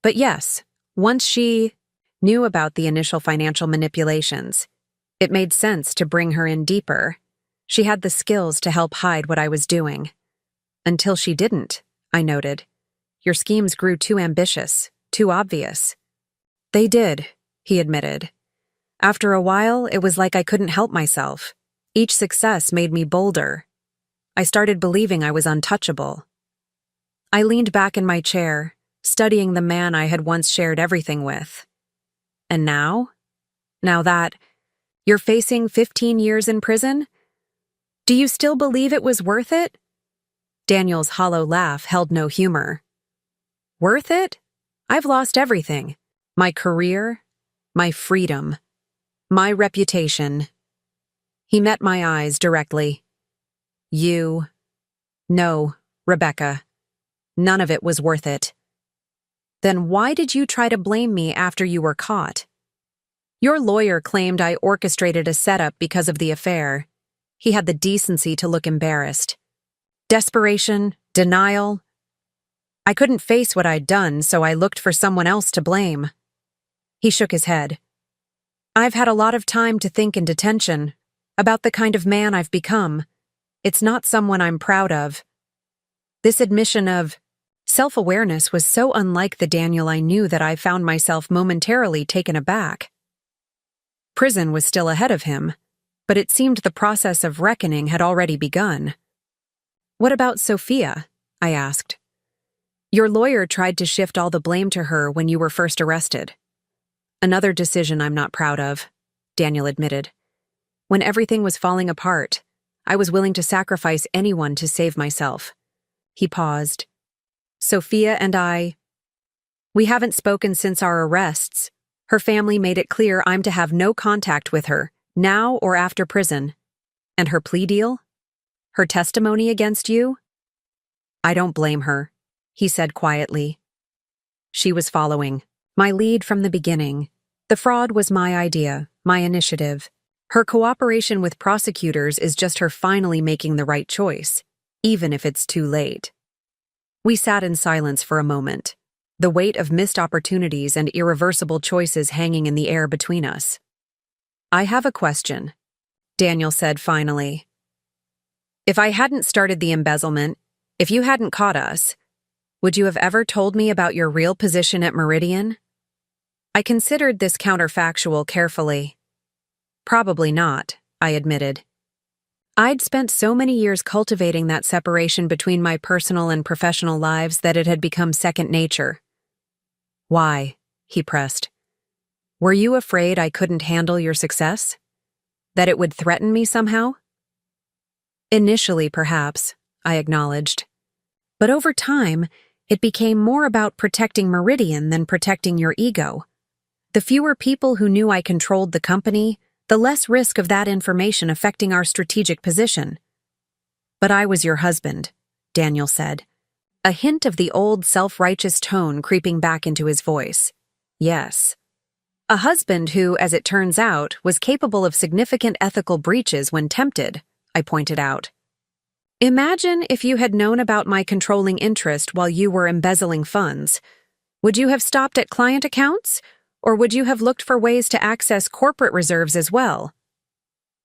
But yes, once she knew about the initial financial manipulations, it made sense to bring her in deeper. She had the skills to help hide what I was doing. Until she didn't, I noted. Your schemes grew too ambitious, too obvious. They did, he admitted. After a while, it was like I couldn't help myself. Each success made me bolder. I started believing I was untouchable. I leaned back in my chair, studying the man I had once shared everything with. And now? Now that you're facing 15 years in prison? Do you still believe it was worth it? Daniel's hollow laugh held no humor. Worth it? I've lost everything. My career, my freedom, my reputation. He met my eyes directly. No, Rebecca. None of it was worth it. Then why did you try to blame me after you were caught? Your lawyer claimed I orchestrated a setup because of the affair. He had the decency to look embarrassed. Desperation, denial. I couldn't face what I'd done, so I looked for someone else to blame. He shook his head. I've had a lot of time to think in detention about the kind of man I've become. It's not someone I'm proud of. This admission of self-awareness was so unlike the Daniel I knew that I found myself momentarily taken aback. Prison was still ahead of him, but it seemed the process of reckoning had already begun. What about Sophia? I asked. Your lawyer tried to shift all the blame to her when you were first arrested. Another decision I'm not proud of, Daniel admitted. When everything was falling apart, I was willing to sacrifice anyone to save myself. He paused. Sophia and we haven't spoken since our arrests. Her family made it clear I'm to have no contact with her, now or after prison. And her plea deal? Her testimony against you? I don't blame her, he said quietly. She was following my lead from the beginning. The fraud was my idea, my initiative. Her cooperation with prosecutors is just her finally making the right choice, even if it's too late. We sat in silence for a moment, the weight of missed opportunities and irreversible choices hanging in the air between us. I have a question, Daniel said finally. If I hadn't started the embezzlement, if you hadn't caught us, would you have ever told me about your real position at Meridian? I considered this counterfactual carefully. Probably not, I admitted. I'd spent so many years cultivating that separation between my personal and professional lives that it had become second nature. Why? He pressed. Were you afraid I couldn't handle your success? That it would threaten me somehow? Initially, perhaps, I acknowledged. But over time, it became more about protecting Meridian than protecting your ego. The fewer people who knew I controlled the company, the less risk of that information affecting our strategic position. But I was your husband, Daniel said, a hint of the old self-righteous tone creeping back into his voice. Yes. A husband who, as it turns out, was capable of significant ethical breaches when tempted, I pointed out. Imagine if you had known about my controlling interest while you were embezzling funds. Would you have stopped at client accounts? Or would you have looked for ways to access corporate reserves as well?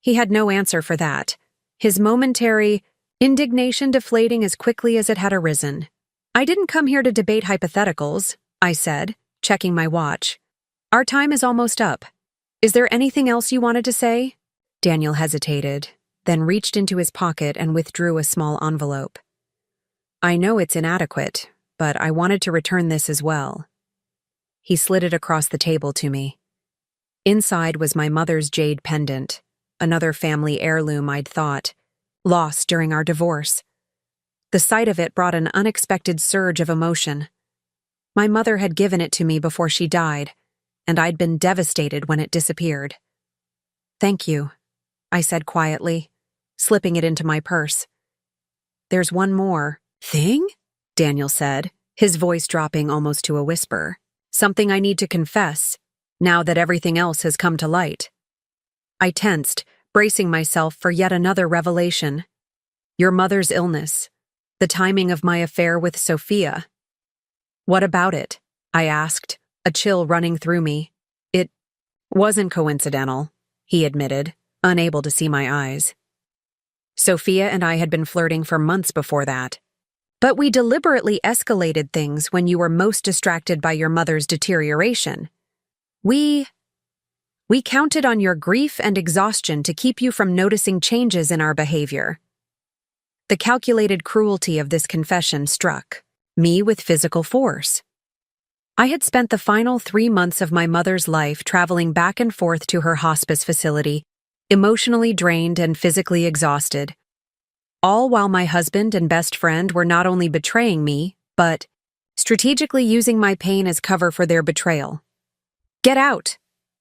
He had no answer for that, his momentary indignation deflating as quickly as it had arisen. I didn't come here to debate hypotheticals, I said, checking my watch. Our time is almost up. Is there anything else you wanted to say? Daniel hesitated, then reached into his pocket and withdrew a small envelope. I know it's inadequate, but I wanted to return this as well. He slid it across the table to me. Inside was my mother's jade pendant, another family heirloom I'd thought, lost during our divorce. The sight of it brought an unexpected surge of emotion. My mother had given it to me before she died, and I'd been devastated when it disappeared. Thank you, I said quietly, slipping it into my purse. There's one more thing, Daniel said, his voice dropping almost to a whisper. Something I need to confess, now that everything else has come to light. I tensed, bracing myself for yet another revelation. Your mother's illness. The timing of my affair with Sophia. What about it? I asked, a chill running through me. It wasn't coincidental, he admitted, unable to see my eyes. Sophia and I had been flirting for months before that. But we deliberately escalated things when you were most distracted by your mother's deterioration. We counted on your grief and exhaustion to keep you from noticing changes in our behavior. The calculated cruelty of this confession struck me with physical force. I had spent the final 3 months of my mother's life traveling back and forth to her hospice facility, emotionally drained and physically exhausted. All while my husband and best friend were not only betraying me, but strategically using my pain as cover for their betrayal. Get out,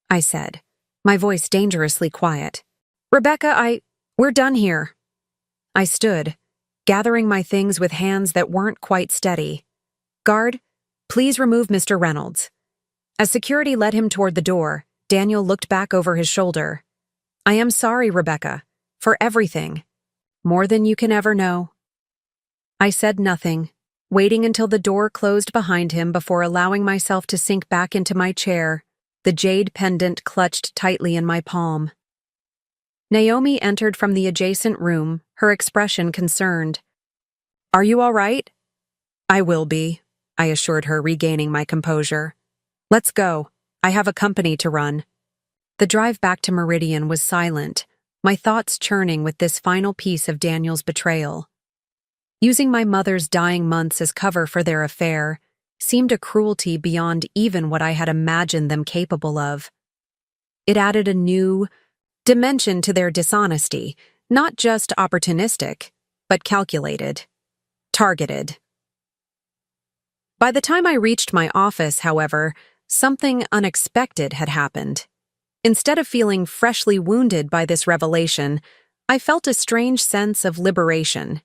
I said, my voice dangerously quiet. Rebecca, we're done here. I stood, gathering my things with hands that weren't quite steady. Guard, please remove Mr. Reynolds. As security led him toward the door, Daniel looked back over his shoulder. I am sorry, Rebecca, for everything. More than you can ever know. I said nothing, waiting until the door closed behind him before allowing myself to sink back into my chair, the jade pendant clutched tightly in my palm. Naomi entered from the adjacent room, her expression concerned. "Are you all right?" "I will be," I assured her, regaining my composure. "Let's go. I have a company to run." The drive back to Meridian was silent, my thoughts churning with this final piece of Daniel's betrayal. Using my mother's dying months as cover for their affair seemed a cruelty beyond even what I had imagined them capable of. It added a new dimension to their dishonesty, not just opportunistic, but calculated, targeted. By the time I reached my office, however, something unexpected had happened. Instead of feeling freshly wounded by this revelation, I felt a strange sense of liberation.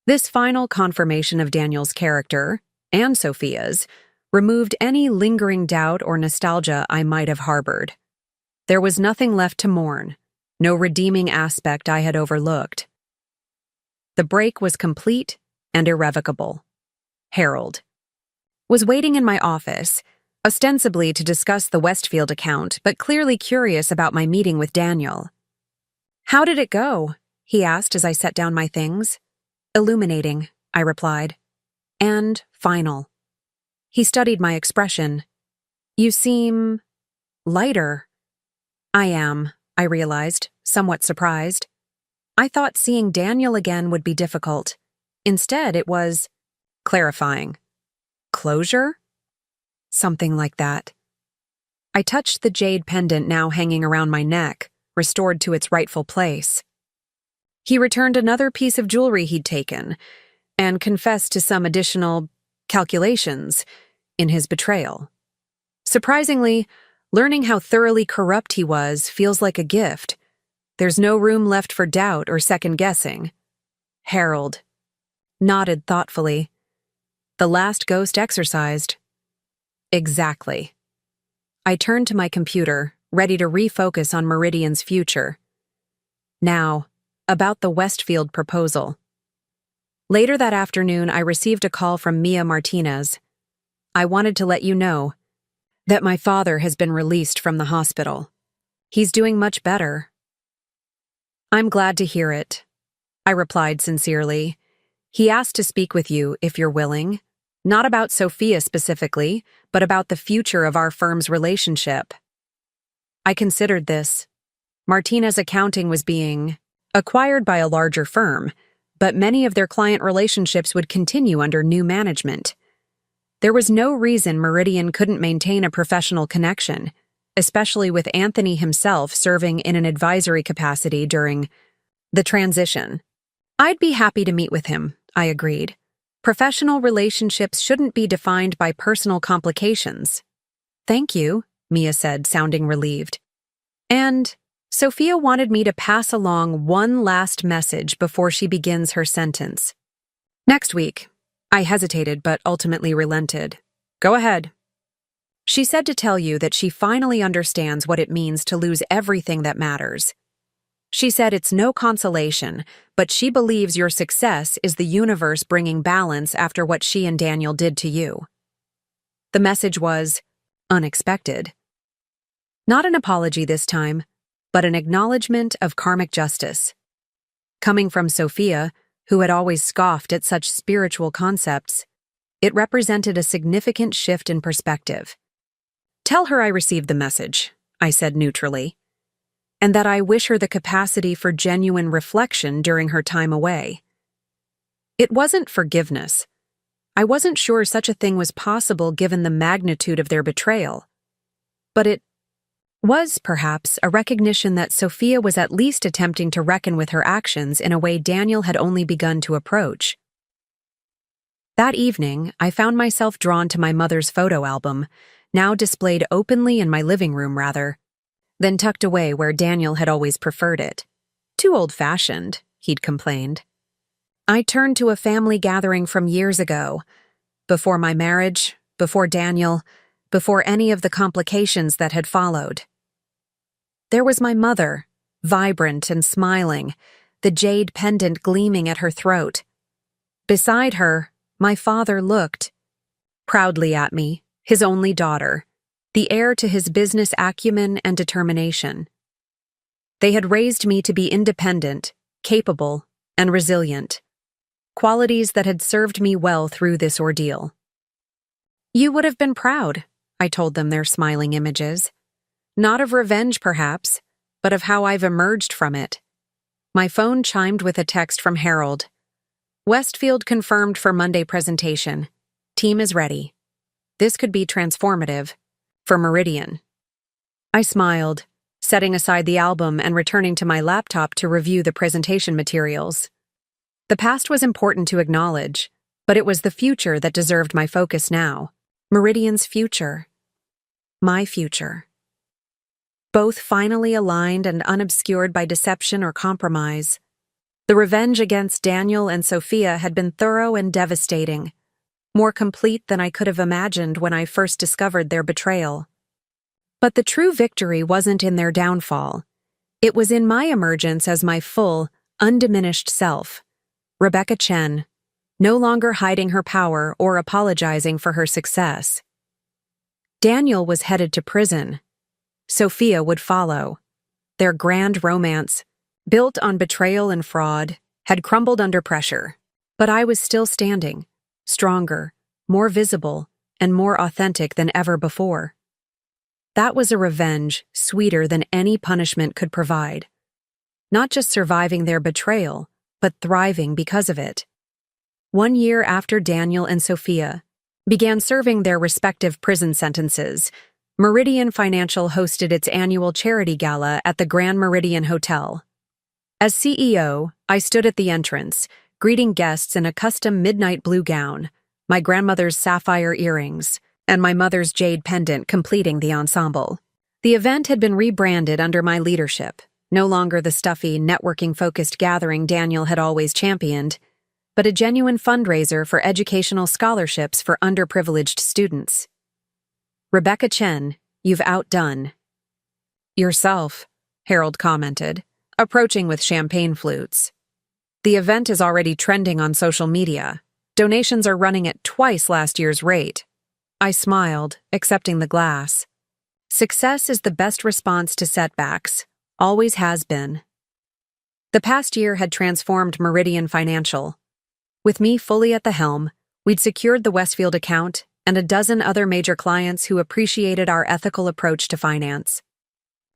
This final confirmation of Daniel's character, and Sophia's, removed any lingering doubt or nostalgia I might have harbored. There was nothing left to mourn, no redeeming aspect I had overlooked. The break was complete and irrevocable. Harold was waiting in my office, ostensibly to discuss the Westfield account, but clearly curious about my meeting with Daniel. "How did it go?" he asked as I set down my things. "Illuminating," I replied. "And final." He studied my expression. "You seem lighter." "I am," I realized, somewhat surprised. I thought seeing Daniel again would be difficult. Instead, it was clarifying. Closure? Something like that. I touched the jade pendant now hanging around my neck, restored to its rightful place. He returned another piece of jewelry he'd taken, and confessed to some additional calculations in his betrayal. Surprisingly, learning how thoroughly corrupt he was feels like a gift. There's no room left for doubt or second-guessing. Harold nodded thoughtfully. The last ghost exorcised. Exactly. I turned to my computer, ready to refocus on Meridian's future. Now, about the Westfield proposal. Later that afternoon, I received a call from Mia Martinez. "I wanted to let you know that my father has been released from the hospital. He's doing much better." "I'm glad to hear it," I replied sincerely. "He asked to speak with you if you're willing. Not about Sophia specifically, but about the future of our firm's relationship." I considered this. Martinez Accounting was being acquired by a larger firm, but many of their client relationships would continue under new management. There was no reason Meridian couldn't maintain a professional connection, especially with Anthony himself serving in an advisory capacity during the transition. "I'd be happy to meet with him," I agreed. "Professional relationships shouldn't be defined by personal complications." "Thank you," Mia said, sounding relieved. "And Sophia wanted me to pass along one last message before she begins her sentence. Next week." I hesitated but ultimately relented. "Go ahead." "She said to tell you that she finally understands what it means to lose everything that matters. She said it's no consolation, but she believes your success is the universe bringing balance after what she and Daniel did to you." The message was unexpected. Not an apology this time, but an acknowledgement of karmic justice. Coming from Sophia, who had always scoffed at such spiritual concepts, it represented a significant shift in perspective. "Tell her I received the message," I said neutrally, "and that I wish her the capacity for genuine reflection during her time away." It wasn't forgiveness. I wasn't sure such a thing was possible given the magnitude of their betrayal. But it was, perhaps, a recognition that Sophia was at least attempting to reckon with her actions in a way Daniel had only begun to approach. That evening, I found myself drawn to my mother's photo album, now displayed openly in my living room, then tucked away where Daniel had always preferred it. "Too old-fashioned," he'd complained. I turned to a family gathering from years ago, before my marriage, before Daniel, before any of the complications that had followed. There was my mother, vibrant and smiling, the jade pendant gleaming at her throat. Beside her, My father looked proudly at me, his only daughter, the heir to his business acumen and determination. They had raised me to be independent, capable, and resilient, qualities that had served me well through this ordeal. You would have been proud, I told them, their smiling images. Not of revenge, perhaps, but of how I've emerged from it. My phone chimed with a text from Harold. Westfield confirmed for Monday presentation. Team is ready. This could be transformative for Meridian. I smiled, setting aside the album and returning to my laptop to review the presentation materials. The past was important to acknowledge, but it was the future that deserved my focus now. Meridian's future. My future. Both finally aligned and unobscured by deception or compromise. The revenge against Daniel and Sophia had been thorough and devastating, more complete than I could have imagined when I first discovered their betrayal. But the true victory wasn't in their downfall. It was in my emergence as my full, undiminished self, Rebecca Chen, no longer hiding her power or apologizing for her success. Daniel was headed to prison. Sophia would follow. Their grand romance, built on betrayal and fraud, had crumbled under pressure. But I was still standing, stronger, more visible, and more authentic than ever before. That was a revenge sweeter than any punishment could provide. Not just surviving their betrayal, but thriving because of it. 1 year after Daniel and Sophia began serving their respective prison sentences, Meridian Financial hosted its annual charity gala at the Grand Meridian Hotel. As CEO, I stood at the entrance, greeting guests in a custom midnight blue gown, my grandmother's sapphire earrings, and my mother's jade pendant completing the ensemble. The event had been rebranded under my leadership, no longer the stuffy, networking-focused gathering Daniel had always championed, but a genuine fundraiser for educational scholarships for underprivileged students. Rebecca Chen, you've outdone yourself, Harold commented, approaching with champagne flutes. The event is already trending on social media. Donations are running at twice last year's rate. I smiled, accepting the glass. Success is the best response to setbacks, always has been. The past year had transformed Meridian Financial. With me fully at the helm, we'd secured the Westfield account and a dozen other major clients who appreciated our ethical approach to finance.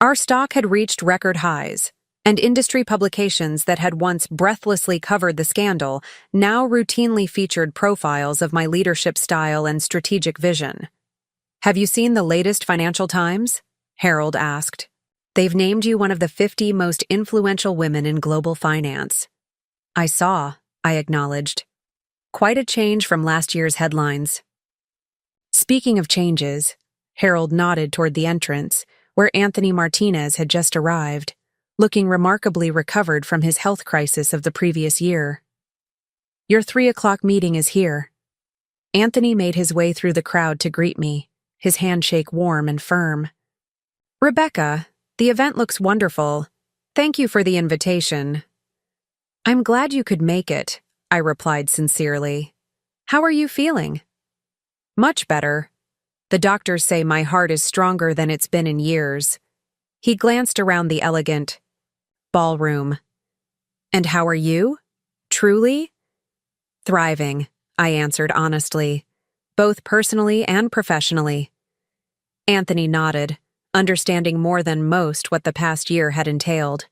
Our stock had reached record highs, and industry publications that had once breathlessly covered the scandal now routinely featured profiles of my leadership style and strategic vision. Have you seen the latest Financial Times? Harold asked. They've named you one of the 50 most influential women in global finance. I saw, I acknowledged. Quite a change from last year's headlines. Speaking of changes, Harold nodded toward the entrance, where Anthony Martinez had just arrived, looking remarkably recovered from his health crisis of the previous year. Your 3 o'clock meeting is here. Anthony made his way through the crowd to greet me, his handshake warm and firm. Rebecca, the event looks wonderful. Thank you for the invitation. I'm glad you could make it, I replied sincerely. How are you feeling? Much better. The doctors say my heart is stronger than it's been in years. He glanced around the elegant ballroom. And how are you? Truly? Thriving, I answered honestly, both personally and professionally. Anthony nodded, understanding more than most what the past year had entailed.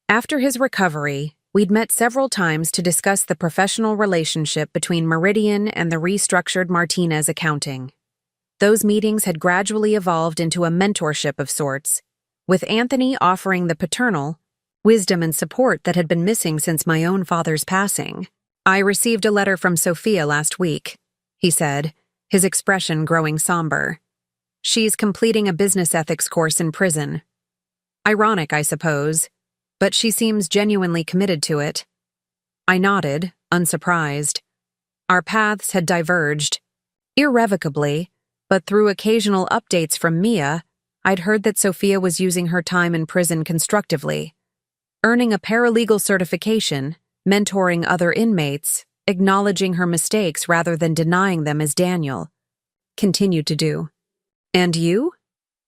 After his recovery, we'd met several times to discuss the professional relationship between Meridian and the restructured Martinez accounting. Those meetings had gradually evolved into a mentorship of sorts, with Anthony offering the paternal wisdom and support that had been missing since my own father's passing. I received a letter from Sophia last week, he said, his expression growing somber. She's completing a business ethics course in prison. Ironic, I suppose, but she seems genuinely committed to it. I nodded, unsurprised. Our paths had diverged, irrevocably, but through occasional updates from Mia, I'd heard that Sophia was using her time in prison constructively, earning a paralegal certification, mentoring other inmates, acknowledging her mistakes rather than denying them as Daniel continued to do. "And you?"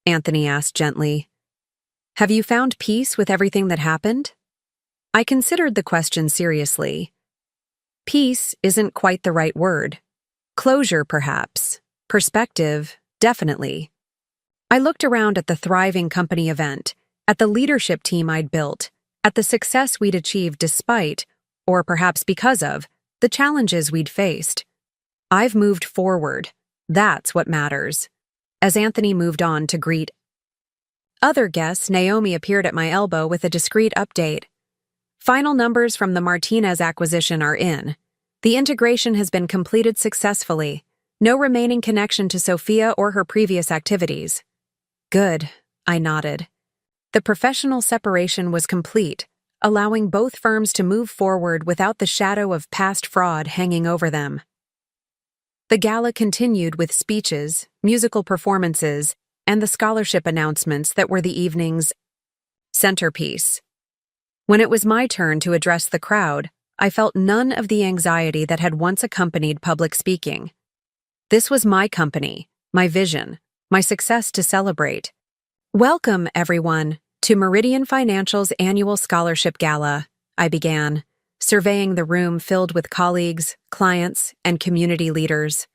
Anthony asked gently. "Have you found peace with everything that happened?" I considered the question seriously. Peace isn't quite the right word. Closure, perhaps. Perspective, definitely. I looked around at the thriving company event, at the leadership team I'd built, at the success we'd achieved despite, or perhaps because of, the challenges we'd faced. I've moved forward. That's what matters. As Anthony moved on to greet other guests, Naomi appeared at my elbow with a discreet update. "Final numbers from the Martinez acquisition are in. The integration has been completed successfully. No remaining connection to Sophia or her previous activities." "Good," I nodded. The professional separation was complete, allowing both firms to move forward without the shadow of past fraud hanging over them. The gala continued with speeches, musical performances, and the scholarship announcements that were the evening's centerpiece. When it was my turn to address the crowd, I felt none of the anxiety that had once accompanied public speaking. This was my company, my vision, my success to celebrate. "Welcome, everyone, to Meridian Financial's annual scholarship gala," I began, surveying the room filled with colleagues, clients, and community leaders.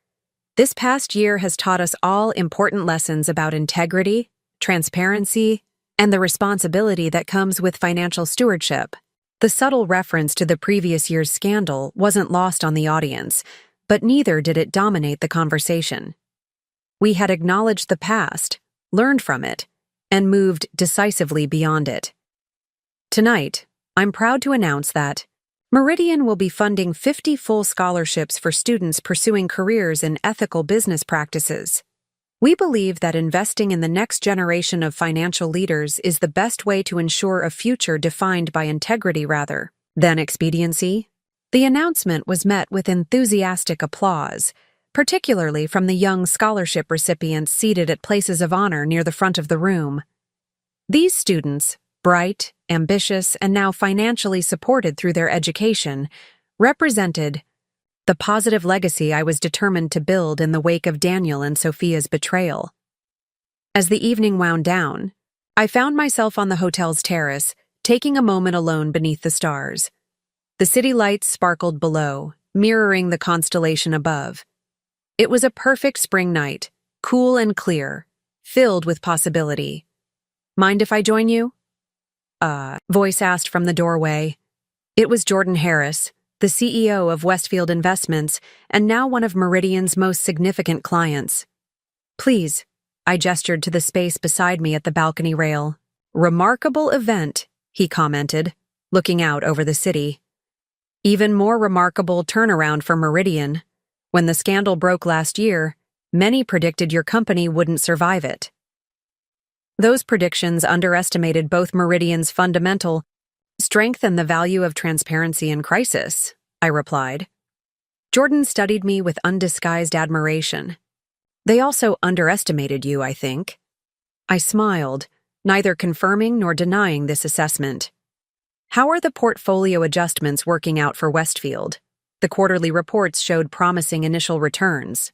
"This past year has taught us all important lessons about integrity, transparency, and the responsibility that comes with financial stewardship." The subtle reference to the previous year's scandal wasn't lost on the audience, but neither did it dominate the conversation. We had acknowledged the past, learned from it, and moved decisively beyond it. Tonight, I'm proud to announce that Meridian will be funding 50 full scholarships for students pursuing careers in ethical business practices. We believe that investing in the next generation of financial leaders is the best way to ensure a future defined by integrity rather than expediency. The announcement was met with enthusiastic applause, particularly from the young scholarship recipients seated at places of honor near the front of the room. These students, bright, ambitious, and now financially supported through their education, represented the positive legacy I was determined to build in the wake of Daniel and Sophia's betrayal. As the evening wound down, I found myself on the hotel's terrace, taking a moment alone beneath the stars. The city lights sparkled below, mirroring the constellation above. It was a perfect spring night, cool and clear, filled with possibility. "Mind if I join you?" Voice asked from the doorway. It was Jordan Harris, the CEO of Westfield Investments, and now one of Meridian's most significant clients. "Please," I gestured to the space beside me at the balcony rail. "Remarkable event," he commented, looking out over the city. "Even more remarkable turnaround for Meridian. When the scandal broke last year, many predicted your company wouldn't survive it." Those predictions underestimated both Meridian's fundamental strength and the value of transparency in crisis, I replied. Jordan studied me with undisguised admiration. "They also underestimated you, I think." I smiled, neither confirming nor denying this assessment. "How are the portfolio adjustments working out for Westfield? The quarterly reports showed promising initial returns."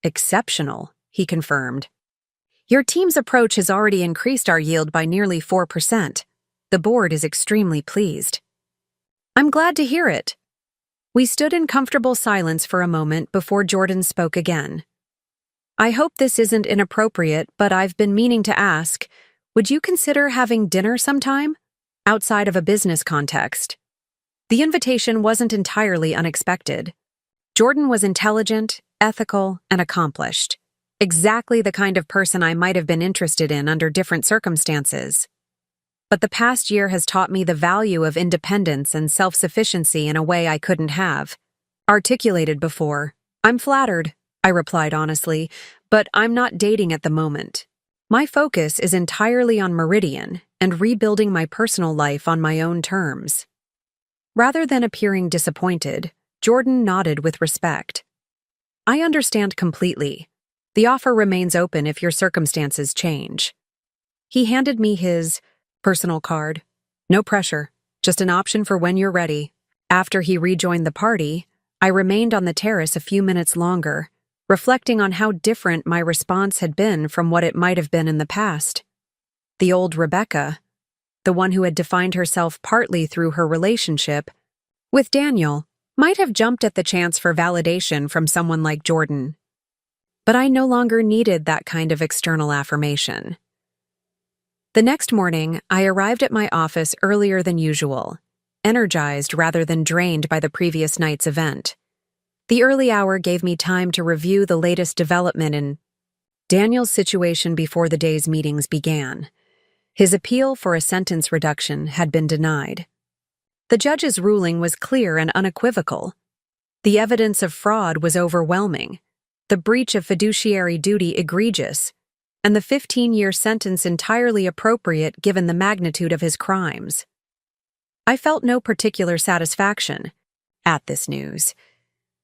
"Exceptional," he confirmed. "Your team's approach has already increased our yield by nearly 4%. The board is extremely pleased." "I'm glad to hear it." We stood in comfortable silence for a moment before Jordan spoke again. "I hope this isn't inappropriate, but I've been meaning to ask, would you consider having dinner sometime? Outside of a business context?" The invitation wasn't entirely unexpected. Jordan was intelligent, ethical, and accomplished. Exactly the kind of person I might have been interested in under different circumstances. But the past year has taught me the value of independence and self-sufficiency in a way I couldn't have articulated before. "I'm flattered," I replied honestly, "but I'm not dating at the moment. My focus is entirely on Meridian and rebuilding my personal life on my own terms." Rather than appearing disappointed, Jordan nodded with respect. "I understand completely. The offer remains open if your circumstances change." He handed me his personal card. "No pressure, just an option for when you're ready." After he rejoined the party, I remained on the terrace a few minutes longer, reflecting on how different my response had been from what it might have been in the past. The old Rebecca, the one who had defined herself partly through her relationship with Daniel, might have jumped at the chance for validation from someone like Jordan. But I no longer needed that kind of external affirmation. The next morning, I arrived at my office earlier than usual, energized rather than drained by the previous night's event. The early hour gave me time to review the latest development in Daniel's situation before the day's meetings began. His appeal for a sentence reduction had been denied. The judge's ruling was clear and unequivocal. The evidence of fraud was overwhelming, the breach of fiduciary duty egregious, and the 15-year sentence entirely appropriate given the magnitude of his crimes. I felt no particular satisfaction at this news,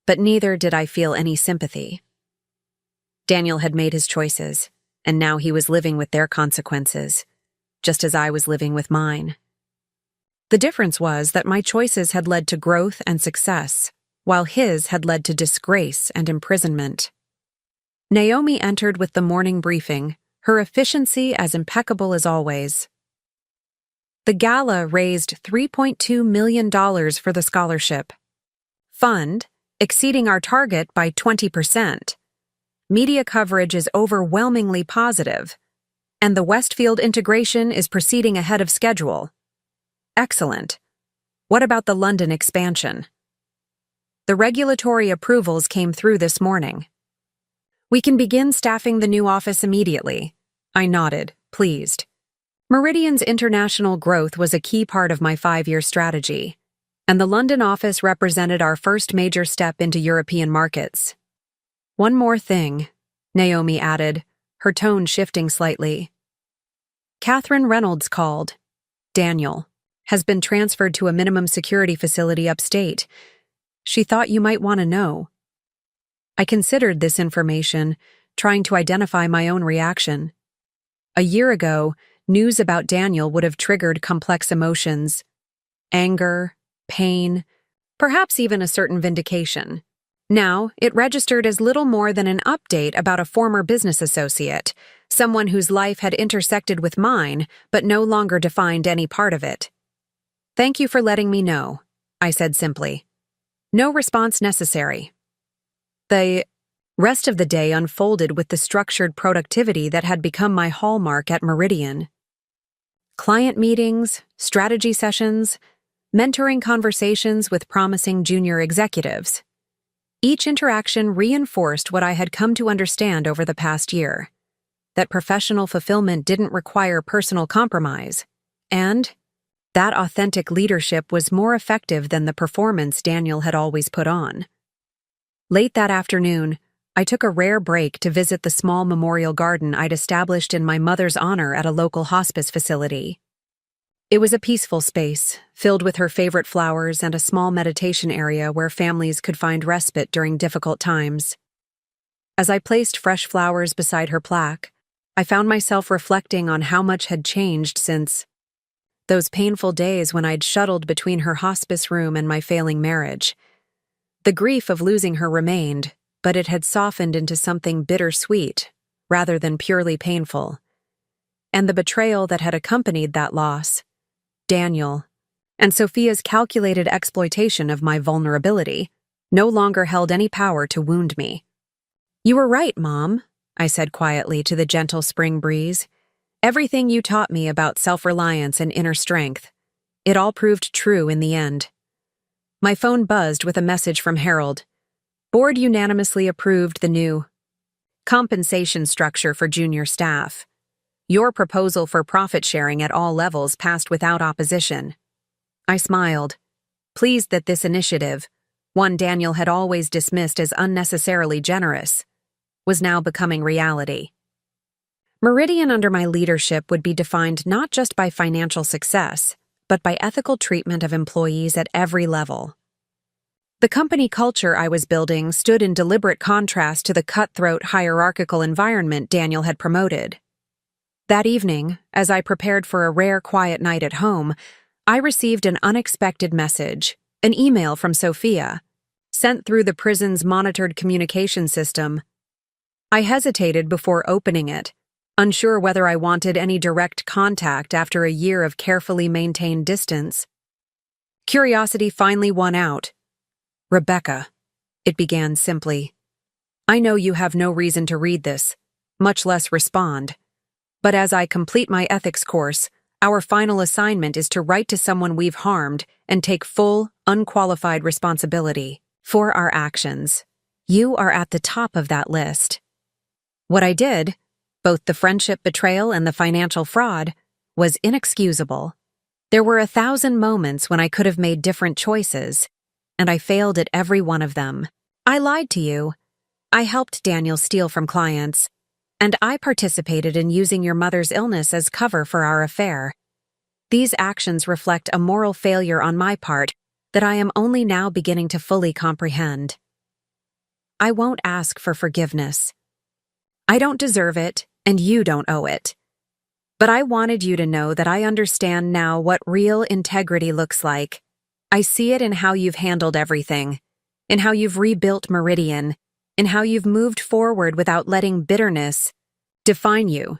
but neither did I feel any sympathy. Daniel had made his choices, and now he was living with their consequences, just as I was living with mine. The difference was that my choices had led to growth and success, while his had led to disgrace and imprisonment. Naomi entered with the morning briefing, her efficiency as impeccable as always. The gala raised $3.2 million for the scholarship fund, exceeding our target by 20%. Media coverage is overwhelmingly positive, and the Westfield integration is proceeding ahead of schedule. Excellent. What about the London expansion? The regulatory approvals came through this morning. We can begin staffing the new office immediately. I nodded, pleased. Meridian's international growth was a key part of my 5-year strategy, and the London office represented our first major step into European markets. One more thing, Naomi added, her tone shifting slightly. Catherine Reynolds called. Daniel has been transferred to a minimum security facility upstate. She thought you might want to know. I considered this information, trying to identify my own reaction. A year ago, news about Daniel would have triggered complex emotions: anger, pain, perhaps even a certain vindication. Now, it registered as little more than an update about a former business associate, someone whose life had intersected with mine but no longer defined any part of it. Thank you for letting me know, I said simply. No response necessary. The rest of the day unfolded with the structured productivity that had become my hallmark at Meridian. Client meetings, strategy sessions, mentoring conversations with promising junior executives. Each interaction reinforced what I had come to understand over the past year: that professional fulfillment didn't require personal compromise, and that authentic leadership was more effective than the performance Daniel had always put on. Late that afternoon, I took a rare break to visit the small memorial garden I'd established in my mother's honor at a local hospice facility. It was a peaceful space, filled with her favorite flowers and a small meditation area where families could find respite during difficult times. As I placed fresh flowers beside her plaque, I found myself reflecting on how much had changed since those painful days when I'd shuttled between her hospice room and my failing marriage. The grief of losing her remained, but it had softened into something bittersweet, rather than purely painful. And the betrayal that had accompanied that loss, Daniel, and Sophia's calculated exploitation of my vulnerability, no longer held any power to wound me. You were right, Mom, I said quietly to the gentle spring breeze. Everything you taught me about self-reliance and inner strength, it all proved true in the end. My phone buzzed with a message from Harold. Board unanimously approved the new compensation structure for junior staff. Your proposal for profit sharing at all levels passed without opposition. I smiled, pleased that this initiative, one Daniel had always dismissed as unnecessarily generous, was now becoming reality. Meridian under my leadership would be defined not just by financial success, but by ethical treatment of employees at every level. The company culture I was building stood in deliberate contrast to the cutthroat hierarchical environment Daniel had promoted. That evening, as I prepared for a rare quiet night at home, I received an unexpected message, an email from Sophia, sent through the prison's monitored communication system. I hesitated before opening it, unsure whether I wanted any direct contact after a year of carefully maintained distance. Curiosity finally won out. "Rebecca," it began simply, "I know you have no reason to read this, much less respond. But as I complete my ethics course, our final assignment is to write to someone we've harmed and take full, unqualified responsibility for our actions. You are at the top of that list." What I did, both the friendship betrayal and the financial fraud, was inexcusable. There were 1,000 moments when I could have made different choices, and I failed at every one of them. I lied to you. I helped Daniel steal from clients, and I participated in using your mother's illness as cover for our affair. These actions reflect a moral failure on my part that I am only now beginning to fully comprehend. I won't ask for forgiveness. I don't deserve it, and you don't owe it. But I wanted you to know that I understand now what real integrity looks like. I see it in how you've handled everything, in how you've rebuilt Meridian, in how you've moved forward without letting bitterness define you.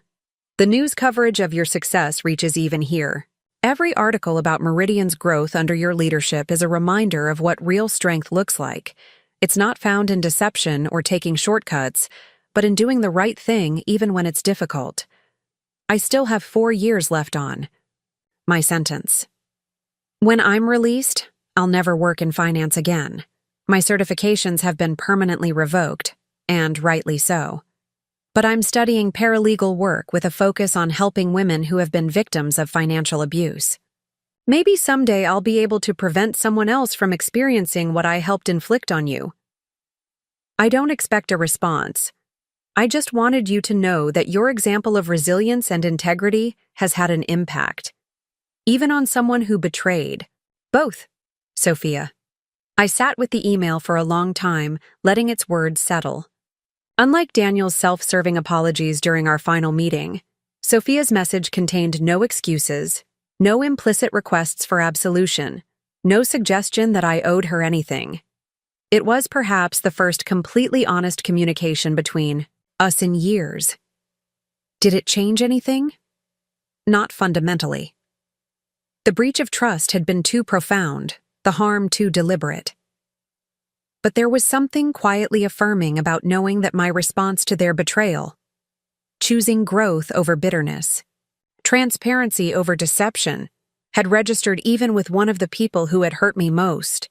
The news coverage of your success reaches even here. Every article about Meridian's growth under your leadership is a reminder of what real strength looks like. It's not found in deception or taking shortcuts, but in doing the right thing even when it's difficult. I still have 4 years left on my sentence. When I'm released, I'll never work in finance again. My certifications have been permanently revoked, and rightly so. But I'm studying paralegal work with a focus on helping women who have been victims of financial abuse. Maybe someday I'll be able to prevent someone else from experiencing what I helped inflict on you. I don't expect a response. I just wanted you to know that your example of resilience and integrity has had an impact, even on someone who betrayed. Both, Sophia. I sat with the email for a long time, letting its words settle. Unlike Daniel's self-serving apologies during our final meeting, Sophia's message contained no excuses, no implicit requests for absolution, no suggestion that I owed her anything. It was perhaps the first completely honest communication between us in years. Did it change anything? Not fundamentally. The breach of trust had been too profound, the harm too deliberate. But there was something quietly affirming about knowing that my response to their betrayal, choosing growth over bitterness, transparency over deception, had registered even with one of the people who had hurt me most.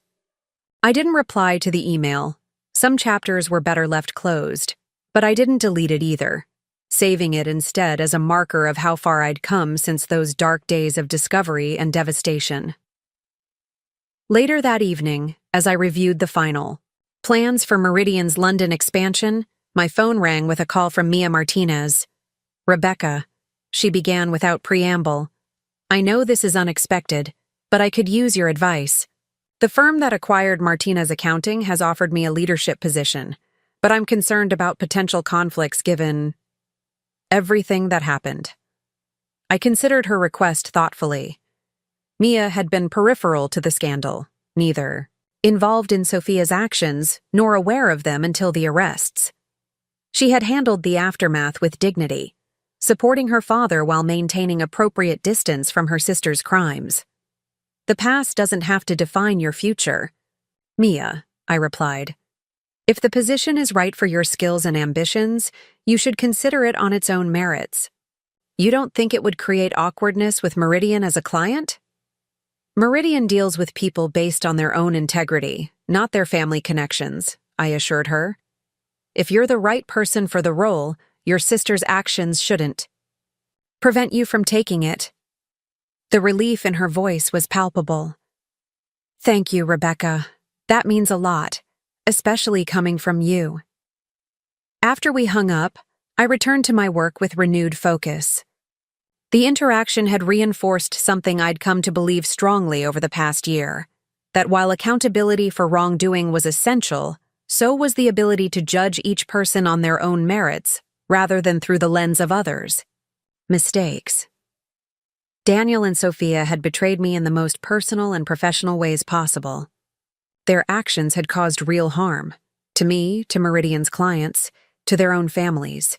I didn't reply to the email. Some chapters were better left closed, but I didn't delete it either, saving it instead as a marker of how far I'd come since those dark days of discovery and devastation. Later that evening, as I reviewed the final plans for Meridian's London expansion, my phone rang with a call from Mia Martinez. "Rebecca," she began without preamble, "I know this is unexpected, but I could use your advice. The firm that acquired Martinez Accounting has offered me a leadership position, but I'm concerned about potential conflicts given everything that happened." I considered her request thoughtfully. Mia had been peripheral to the scandal, neither involved in Sophia's actions nor aware of them until the arrests. She had handled the aftermath with dignity, supporting her father while maintaining appropriate distance from her sister's crimes. "The past doesn't have to define your future." "Mia," I replied, "if the position is right for your skills and ambitions, you should consider it on its own merits. You don't think it would create awkwardness with Meridian as a client?" "Meridian deals with people based on their own integrity, not their family connections," I assured her. "If you're the right person for the role, your sister's actions shouldn't prevent you from taking it." The relief in her voice was palpable. "Thank you, Rebecca. That means a lot, especially coming from you." After we hung up, I returned to my work with renewed focus. The interaction had reinforced something I'd come to believe strongly over the past year, that while accountability for wrongdoing was essential, so was the ability to judge each person on their own merits, rather than through the lens of others. Mistakes. Daniel and Sophia had betrayed me in the most personal and professional ways possible. Their actions had caused real harm. To me, to Meridian's clients, to their own families.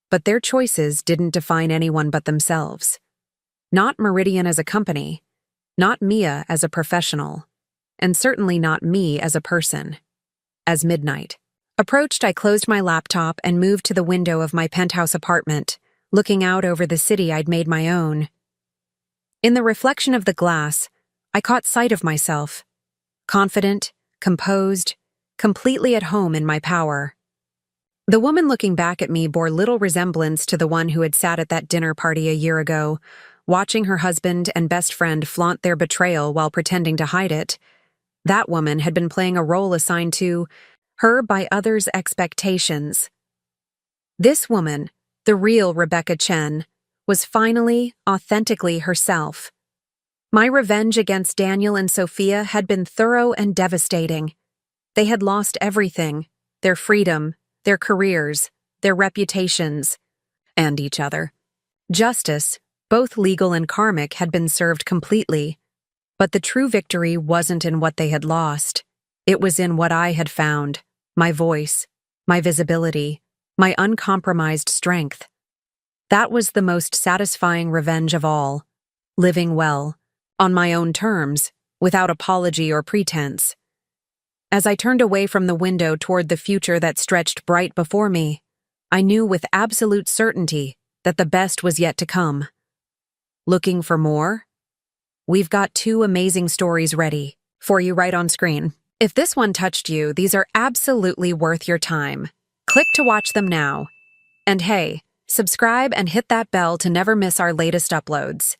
But their choices didn't define anyone but themselves. Not Meridian as a company, not Mia as a professional, and certainly not me as a person. As midnight approached, I closed my laptop and moved to the window of my penthouse apartment, looking out over the city I'd made my own. In the reflection of the glass, I caught sight of myself, confident, composed, completely at home in my power. The woman looking back at me bore little resemblance to the one who had sat at that dinner party a year ago, watching her husband and best friend flaunt their betrayal while pretending to hide it. That woman had been playing a role assigned to her by others' expectations. This woman, the real Rebecca Chen, was finally, authentically herself. My revenge against Daniel and Sophia had been thorough and devastating. They had lost everything, their freedom, their careers, their reputations, and each other. Justice, both legal and karmic, had been served completely. But the true victory wasn't in what they had lost. It was in what I had found, my voice, my visibility, my uncompromised strength. That was the most satisfying revenge of all. Living well, on my own terms, without apology or pretense. As I turned away from the window toward the future that stretched bright before me, I knew with absolute certainty that the best was yet to come. Looking for more? We've got 2 amazing stories ready for you right on screen. If this one touched you, these are absolutely worth your time. Click to watch them now. And hey, subscribe and hit that bell to never miss our latest uploads.